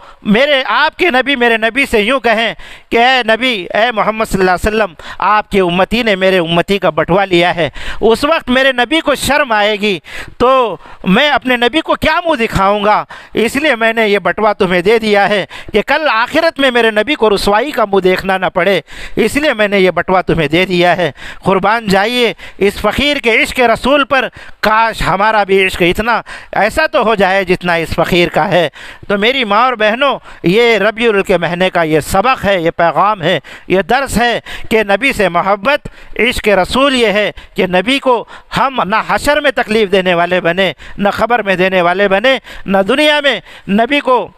آپ کے نبی میرے نبی سے یوں کہیں کہ اے نبی، اے محمد صلی اللہ علیہ وسلم، آپ کے امتی نے میرے امتی کا بٹوا لیا ہے۔ اس وقت میرے نبی کو شرم آئے گی تو میں اپنے نبی کو کیا منہ دکھاؤں گا، اس لیے میں نے یہ بٹوا تمہیں دے دیا ہے کہ کل آخرت میں میرے نبی کو رسوائی کا منہ دیکھنا نہ پڑے، اس لیے میں نے یہ بٹوا تمہیں دے دیا ہے۔ قربان جائیے اس فقیر کے عشق رسول پر، کاش ہمارا بھی عشق اتنا ایسا تو ہو جائے جتنا اس فقیر کا ہے۔ تو میری ماں اور بہنوں، یہ ربیع الاول کے مہینے کا یہ سبق ہے، یہ پیغام ہے، یہ درس ہے کہ نبی سے محبت عشق رسول یہ ہے کہ نبی کو ہم نہ حشر میں تکلیف دینے والے بنے، نہ خبر میں دینے والے بنے، نہ دنیا میں نبی کو،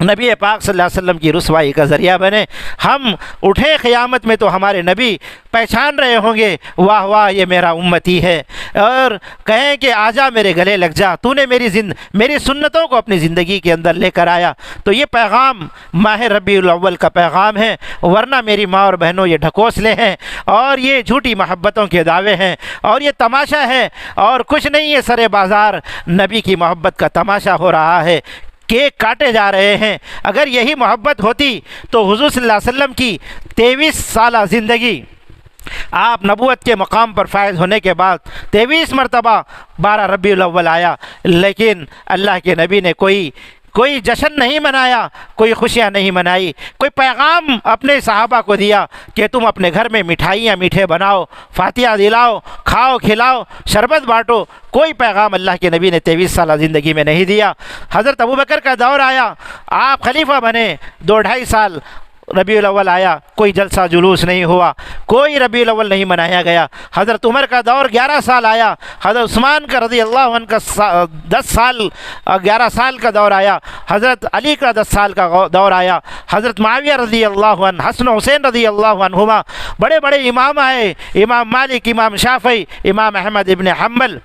نبی پاک صلی اللہ علیہ وسلم کی رسوائی کا ذریعہ بنے۔ ہم اٹھے قیامت میں تو ہمارے نبی پہچان رہے ہوں گے، واہ واہ یہ میرا امتی ہے، اور کہیں کہ آجا میرے گلے لگ جا، تو نے میری سنتوں کو اپنی زندگی کے اندر لے کر آیا۔ تو یہ پیغام ماہ ربیع الاول کا پیغام ہے، ورنہ میری ماں اور بہنوں یہ ڈھکوسلے ہیں اور یہ جھوٹی محبتوں کے دعوے ہیں اور یہ تماشا ہے اور کچھ نہیں ہے، سرے بازار نبی کی محبت کا تماشا ہو رہا ہے، کیک کاٹے جا رہے ہیں۔ اگر یہی محبت ہوتی تو حضور صلی اللہ علیہ وسلم کی 23 سالہ زندگی، آپ نبوت کے مقام پر فائز ہونے کے بعد 23 مرتبہ 12 ربیع الاول آیا، لیکن اللہ کے نبی نے کوئی جشن نہیں منایا، کوئی خوشیاں نہیں منائی، کوئی پیغام اپنے صحابہ کو دیا کہ تم اپنے گھر میں مٹھائیاں میٹھے بناؤ، فاتحہ دلاؤ، کھاؤ کھلاؤ، شربت بانٹو، کوئی پیغام اللہ کے نبی نے 23 سالہ زندگی میں نہیں دیا۔ حضرت ابوبکر کا دور آیا، آپ خلیفہ بنے، 2-2.5 سال ربیع الاول آیا، کوئی جلسہ جلوس نہیں ہوا، کوئی ربیع الاول نہیں منایا گیا۔ حضرت عمر کا دور 11 سال آیا، حضرت عثمان کا رضی اللہ عنہ کا 11 سال کا دور آیا، حضرت علی کا 10 سال کا دور آیا، حضرت معاویہ رضی اللہ عنہ، حسن و حسین رضی اللہ عنہما، بڑے بڑے امام آئے، امام مالک، امام شافعی، امام احمد ابن حنبل،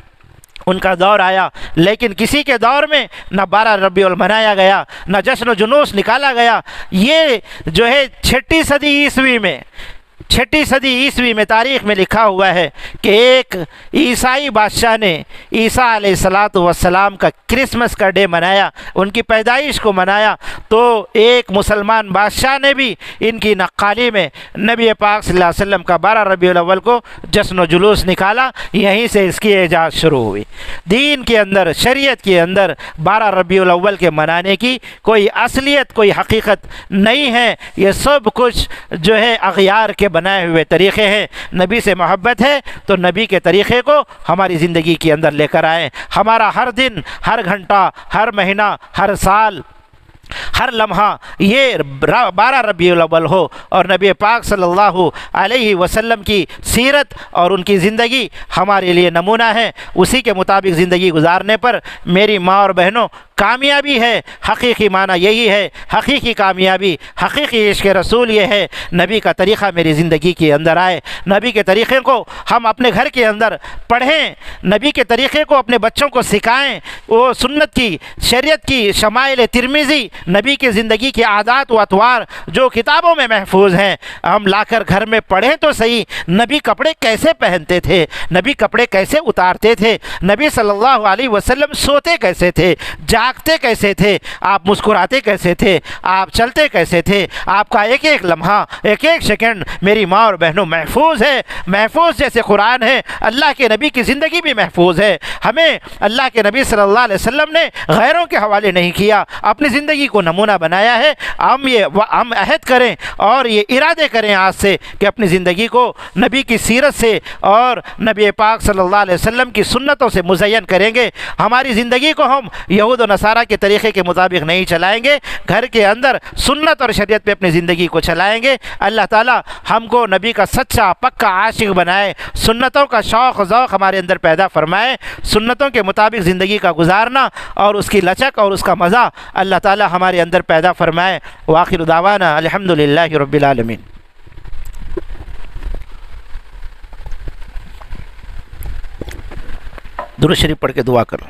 ان کا دور آیا، لیکن کسی کے دور میں نہ 12 ربیع الاول منایا گیا، نہ جشن و جلوس نکالا گیا۔ یہ جو ہے 6 صدی عیسوی میں، 6 صدی عیسوی میں تاریخ میں لکھا ہوا ہے کہ ایک عیسائی بادشاہ نے عیسیٰ علیہ السلام کا کرسمس کا ڈے منایا، ان کی پیدائش کو منایا، تو ایک مسلمان بادشاہ نے بھی ان کی نقالی میں نبی پاک صلی اللہ علیہ وسلم کا 12 ربیع الاول کو جشن و جلوس نکالا، یہیں سے اس کی ایجاد شروع ہوئی۔ دین کے اندر، شریعت کے اندر 12 ربیع الاول کے منانے کی کوئی اصلیت، کوئی حقیقت نہیں ہے، یہ سب کچھ جو ہے اغیار کے بنائے ہوئے طریقے ہیں۔ نبی سے محبت ہے تو نبی کے طریقے کو ہماری زندگی کے اندر لے کر آئیں۔ ہمارا ہر دن، ہر گھنٹہ، ہر مہینہ، ہر سال، ہر لمحہ یہ 12 ربیع الاول ہو اور نبی پاک صلی اللہ علیہ وسلم کی سیرت اور ان کی زندگی ہمارے لیے نمونہ ہے۔ اسی کے مطابق زندگی گزارنے پر میری ماں اور بہنوں کامیابی ہے، حقیقی معنی یہی ہے، حقیقی کامیابی، حقیقی عشق رسول یہ ہے، نبی کا طریقہ میری زندگی کے اندر آئے، نبی کے طریقے کو ہم اپنے گھر کے اندر پڑھیں، نبی کے طریقے کو اپنے بچوں کو سکھائیں، وہ سنت کی، شریعت کی شمائل ترمذی، نبی کی زندگی کے عادات و اطوار جو کتابوں میں محفوظ ہیں، ہم لا کر گھر میں پڑھیں تو صحیح۔ نبی کپڑے کیسے پہنتے تھے، نبی کپڑے کیسے اتارتے تھے، نبی صلی اللہ علیہ وسلم سوتے کیسے تھے، جاگتے کیسے تھے، آپ مسکراتے کیسے تھے، آپ چلتے کیسے تھے، آپ کا ایک ایک لمحہ، ایک ایک سیکنڈ میری ماں اور بہنوں محفوظ ہے، محفوظ جیسے قرآن ہے، اللہ کے نبی کی زندگی بھی محفوظ ہے۔ ہمیں اللہ کے نبی صلی اللہ علیہ وسلم نے غیروں کے حوالے نہیں کیا، اپنی زندگی کو نمونہ بنایا ہے۔ ہم عہد کریں اور یہ ارادے کریں آج سے کہ اپنی زندگی کو نبی کی سیرت سے اور نبی پاک صلی اللہ علیہ وسلم کی سنتوں سے مزین کریں گے۔ ہماری زندگی کو ہم یہود و نصارہ کے طریقے کے مطابق نہیں چلائیں گے، گھر کے اندر سنت اور شریعت پہ اپنی زندگی کو چلائیں گے۔ اللہ تعالیٰ ہم کو نبی کا سچا پکا عاشق بنائے، سنتوں کا شوق و ذوق ہمارے اندر پیدا فرمائے، سنتوں کے مطابق زندگی کا گزارنا اور اس کی لچک اور اس کا مزہ اللہ تعالیٰ ہمارے اندر پیدا فرمائے۔ وآخر دعوانا الحمدللہ رب العالمین۔ درود شریف پڑھ کے دعا کرو۔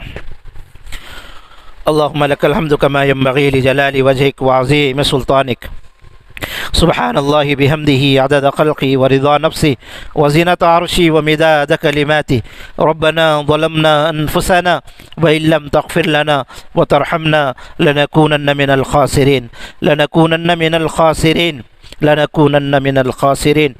اللہم لک الحمد کما ینبغی لجلال وجہک وعظیم سلطانک، سبحان اللہ بحمدہ عدد خلقی ورضا نفسی وزینت عرشی ومداد کلماتی، ربنا ظلمنا انفسنا وإن لم تغفر لنا وترحمنا لنکونن من الخاسرین، لنکونن من الخاسرین، لنکونن من الخاسرین۔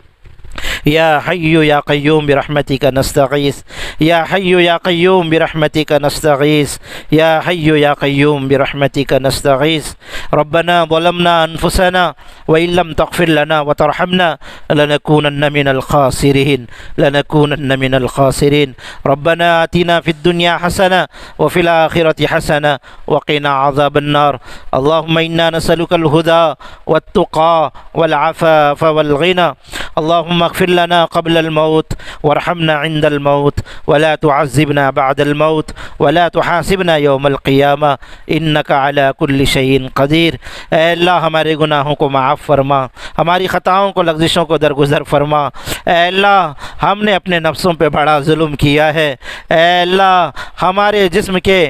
یا حی یا قیوم برحمتک نستغیث، یا حی یا قیوم برحمتک نستغیث، یا حی یا قیوم برحمتک نستغیث۔ ربنا ظلمنا انفسنا وإن لم تغفر لنا وترحمنا لنكونن من الخاسرين، لنكونن من الخاسرين۔ ربنا آتنا في الدنيا حسنة وفي الآخرة حسنة وقنا عذاب النار۔ اللهم إنا نسألك الهدى والتقى والعفاف والغنى، اللهم اغفر لنا قبل الموت وارحمنا عند الموت ولا تعذبنا بعد الموت ولا تحاسبنا يوم القيامة انك على كل شيء قدیر۔ اے اللہ ہمارے گناہوں کو معاف فرما، ہماری خطاؤں کو لغزشوں کو درگزر فرما۔ اے اللہ ہم نے اپنے نفسوں پہ بڑا ظلم کیا ہے۔ اے اللہ ہمارے جسم کے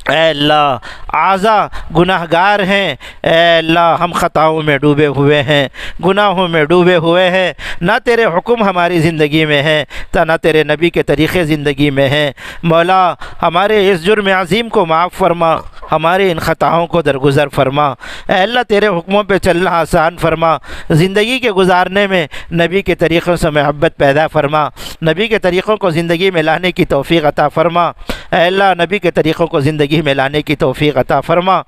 اے اللہ اعضاء گناہ گار ہیں۔ اے اللہ ہم خطاؤں میں ڈوبے ہوئے ہیں، گناہوں میں ڈوبے ہوئے ہیں، نہ تیرے حکم ہماری زندگی میں ہیں نہ تیرے نبی کے طریقے زندگی میں ہیں۔ مولا ہمارے اس جرم عظیم کو معاف فرما، ہمارے ان خطاؤں کو درگزر فرما۔ اے اللہ تیرے حکموں پہ چلنا آسان فرما، زندگی کے گزارنے میں نبی کے طریقوں سے محبت پیدا فرما، نبی کے طریقوں کو زندگی میں لانے کی توفیق عطا فرما۔ اے اللہ نبی کے طریقوں کو زندگی میں لانے کی توفیق عطا فرما۔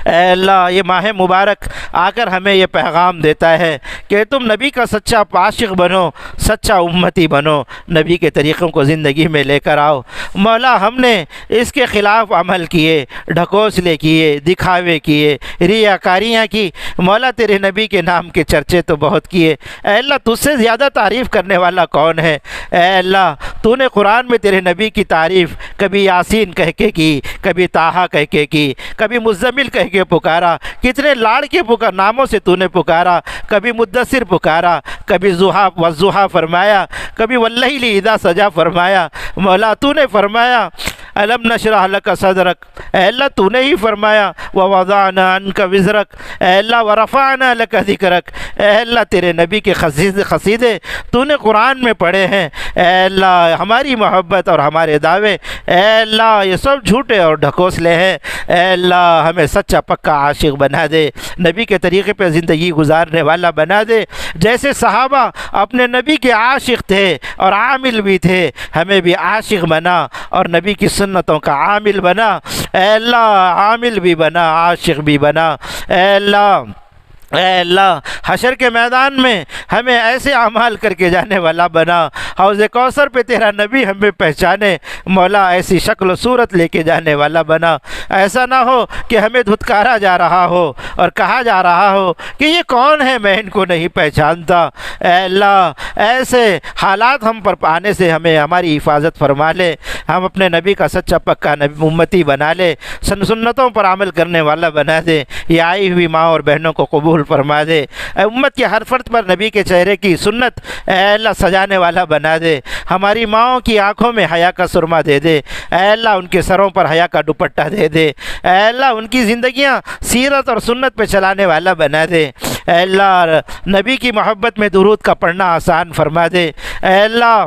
اے اللہ یہ ماہ مبارک آ کر ہمیں یہ پیغام دیتا ہے کہ تم نبی کا سچا عاشق بنو، سچا امتی بنو، نبی کے طریقوں کو زندگی میں لے کر آؤ۔ مولا ہم نے اس کے خلاف عمل کیے، ڈھکوسلے کیے، دکھاوے کیے، ریاکاریاں کی۔ مولا تیرے نبی کے نام کے چرچے تو بہت کیے۔ اے اللہ تجھ سے زیادہ تعریف کرنے والا کون ہے؟ اے اللہ تو نے قرآن میں تیرے نبی کی تعریف کبھی یاسین کہہ کے کی، کبھی طٰہٰ کہہ کے کی، کبھی مزمل کہہ کے پکارا، کتنے لاڑ کے ناموں سے تو نے پکارا، کبھی مدثر پکارا، کبھی ضحیٰ والضحیٰ فرمایا، کبھی واللیل اذا سجا فرمایا۔ مولا تو نے فرمایا الم نشرح لک صدرک، اے اللہ تو نے ہی فرمایا ووضعنا عنک وزرک، اے اللہ ورفعنا لک ذکرک۔ اے اللہ تیرے نبی کے قصیدے تو نے قرآن میں پڑھے ہیں۔ اے اللہ ہماری محبت اور ہمارے دعوے اے اللہ یہ سب جھوٹے اور ڈھکوسلے ہیں۔ اے اللہ ہمیں سچا پکا عاشق بنا دے، نبی کے طریقے پہ زندگی گزارنے والا بنا دے، جیسے صحابہ اپنے نبی کے عاشق تھے اور عامل بھی تھے، ہمیں بھی عاشق بنا اور نبی کی سنتوں کا عامل بنا۔ اے اللہ عامل بھی بنا، عاشق بھی بنا۔ اے اللہ حشر کے میدان میں ہمیں ایسے اعمال کر کے جانے والا بنا، حوض کوثر پہ تیرا نبی ہمیں پہچانے، مولا ایسی شکل و صورت لے کے جانے والا بنا۔ ایسا نہ ہو کہ ہمیں دھتکارا جا رہا ہو اور کہا جا رہا ہو کہ یہ کون ہے، میں ان کو نہیں پہچانتا۔ اے اللہ ایسے حالات ہم پر آنے سے ہمیں ہماری حفاظت فرما لے، ہم اپنے نبی کا سچا پکا نبی امتی بنا لے، سنتوں پر عمل کرنے والا بنا دے۔ یہ آئی ہوئی ماں اور بہنوں کو قبول فرما دے، اے امت کے ہر فرد پر نبی کے چہرے کی سنت اے اللہ سجانے والا بنا دے۔ ہماری ماؤں کی آنکھوں میں حیا کا سرما دے دے، اے اللہ ان کے سروں پر حیا کا دوپٹہ دے دے، اے اللہ ان کی زندگیاں سیرت اور سنت پہ چلانے والا بنا دے۔ اے اللہ نبی کی محبت میں درود کا پڑھنا آسان فرما دے۔ اے اللہ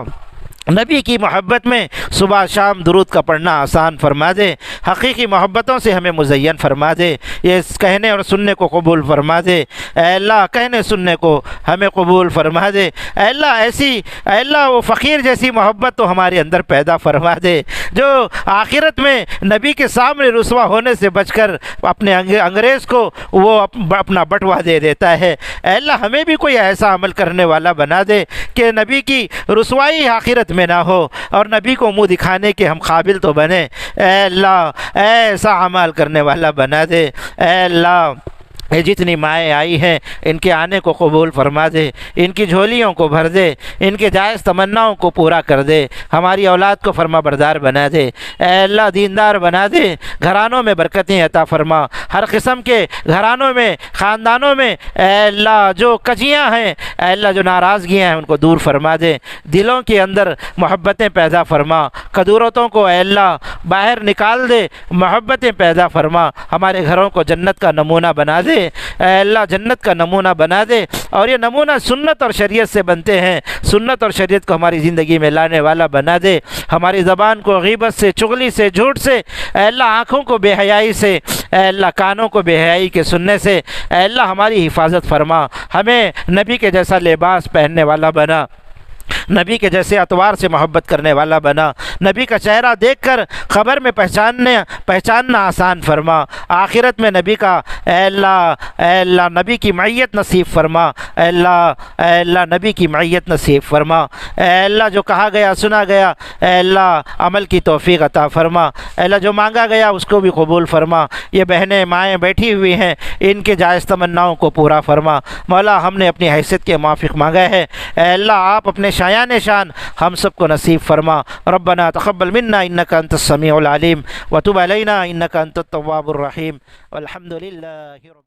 نبی کی محبت میں صبح شام درود کا پڑھنا آسان فرما دے، حقیقی محبتوں سے ہمیں مزین فرما دے، یہ کہنے اور سننے کو قبول فرما دے۔ اے اللہ کہنے سننے کو ہمیں قبول فرما دے۔ اے اللہ وہ فقیر جیسی محبت تو ہمارے اندر پیدا فرما دے، جو آخرت میں نبی کے سامنے رسوا ہونے سے بچ کر اپنے انگریز کو وہ اپنا بٹوا دے دیتا ہے۔ اے اللہ ہمیں بھی کوئی ایسا عمل کرنے والا بنا دے کہ نبی کی رسوائی آخرت میں نہ ہو اور نبی کو منہ دکھانے کے ہم قابل تو بنے۔ اے اللہ ایسا عمل کرنے والا بنا دے۔ اے اللہ یہ جتنی مائیں آئی ہیں ان کے آنے کو قبول فرما دے، ان کی جھولیوں کو بھر دے، ان کے جائز تمناؤں کو پورا کر دے، ہماری اولاد کو فرما بردار بنا دے۔ اے اللہ دیندار بنا دے، گھرانوں میں برکتیں عطا فرما، ہر قسم کے گھرانوں میں خاندانوں میں اے اللہ جو کجیاں ہیں اے اللہ جو ناراضگیاں ہیں ان کو دور فرما دے، دلوں کے اندر محبتیں پیدا فرما، کدورتوں کو اے اللہ باہر نکال دے، محبتیں پیدا فرما، ہمارے گھروں کو جنت کا نمونہ بنا دے۔ اے اللہ جنت کا نمونہ بنا دے، اور یہ نمونہ سنت اور شریعت سے بنتے ہیں، سنت اور شریعت کو ہماری زندگی میں لانے والا بنا دے۔ ہماری زبان کو غیبت سے، چغلی سے، جھوٹ سے، اے اللہ آنکھوں کو بے حیائی سے، اے اللہ کانوں کو بے حیائی کے سننے سے اے اللہ ہماری حفاظت فرما، ہمیں نبی کے جیسا لباس پہننے والا بنا، نبی کے جیسے اطوار سے محبت کرنے والا بنا، نبی کا چہرہ دیکھ کر خبر میں پہچاننا آسان فرما، آخرت میں نبی کا اے اللہ نبی کی معیت نصیب فرما، اے اللہ نبی کی معیت نصیب فرما، اے اللہ جو کہا گیا سنا گیا اے اللہ عمل کی توفیق عطا فرما، اے اللہ جو مانگا گیا اس کو بھی قبول فرما، یہ بہنیں مائیں بیٹھی ہوئی ہیں ان کے جائز تمناؤں کو پورا فرما، مولا ہم نے اپنی حیثیت کے موافق مانگا ہے، اے اللہ آپ اپنے شایان شان ہم سب کو نصیب فرما، ربنا تقبل منا انک انت السمیع العلیم وتب علینا انک انت التواب الرحیم والحمد للہ رب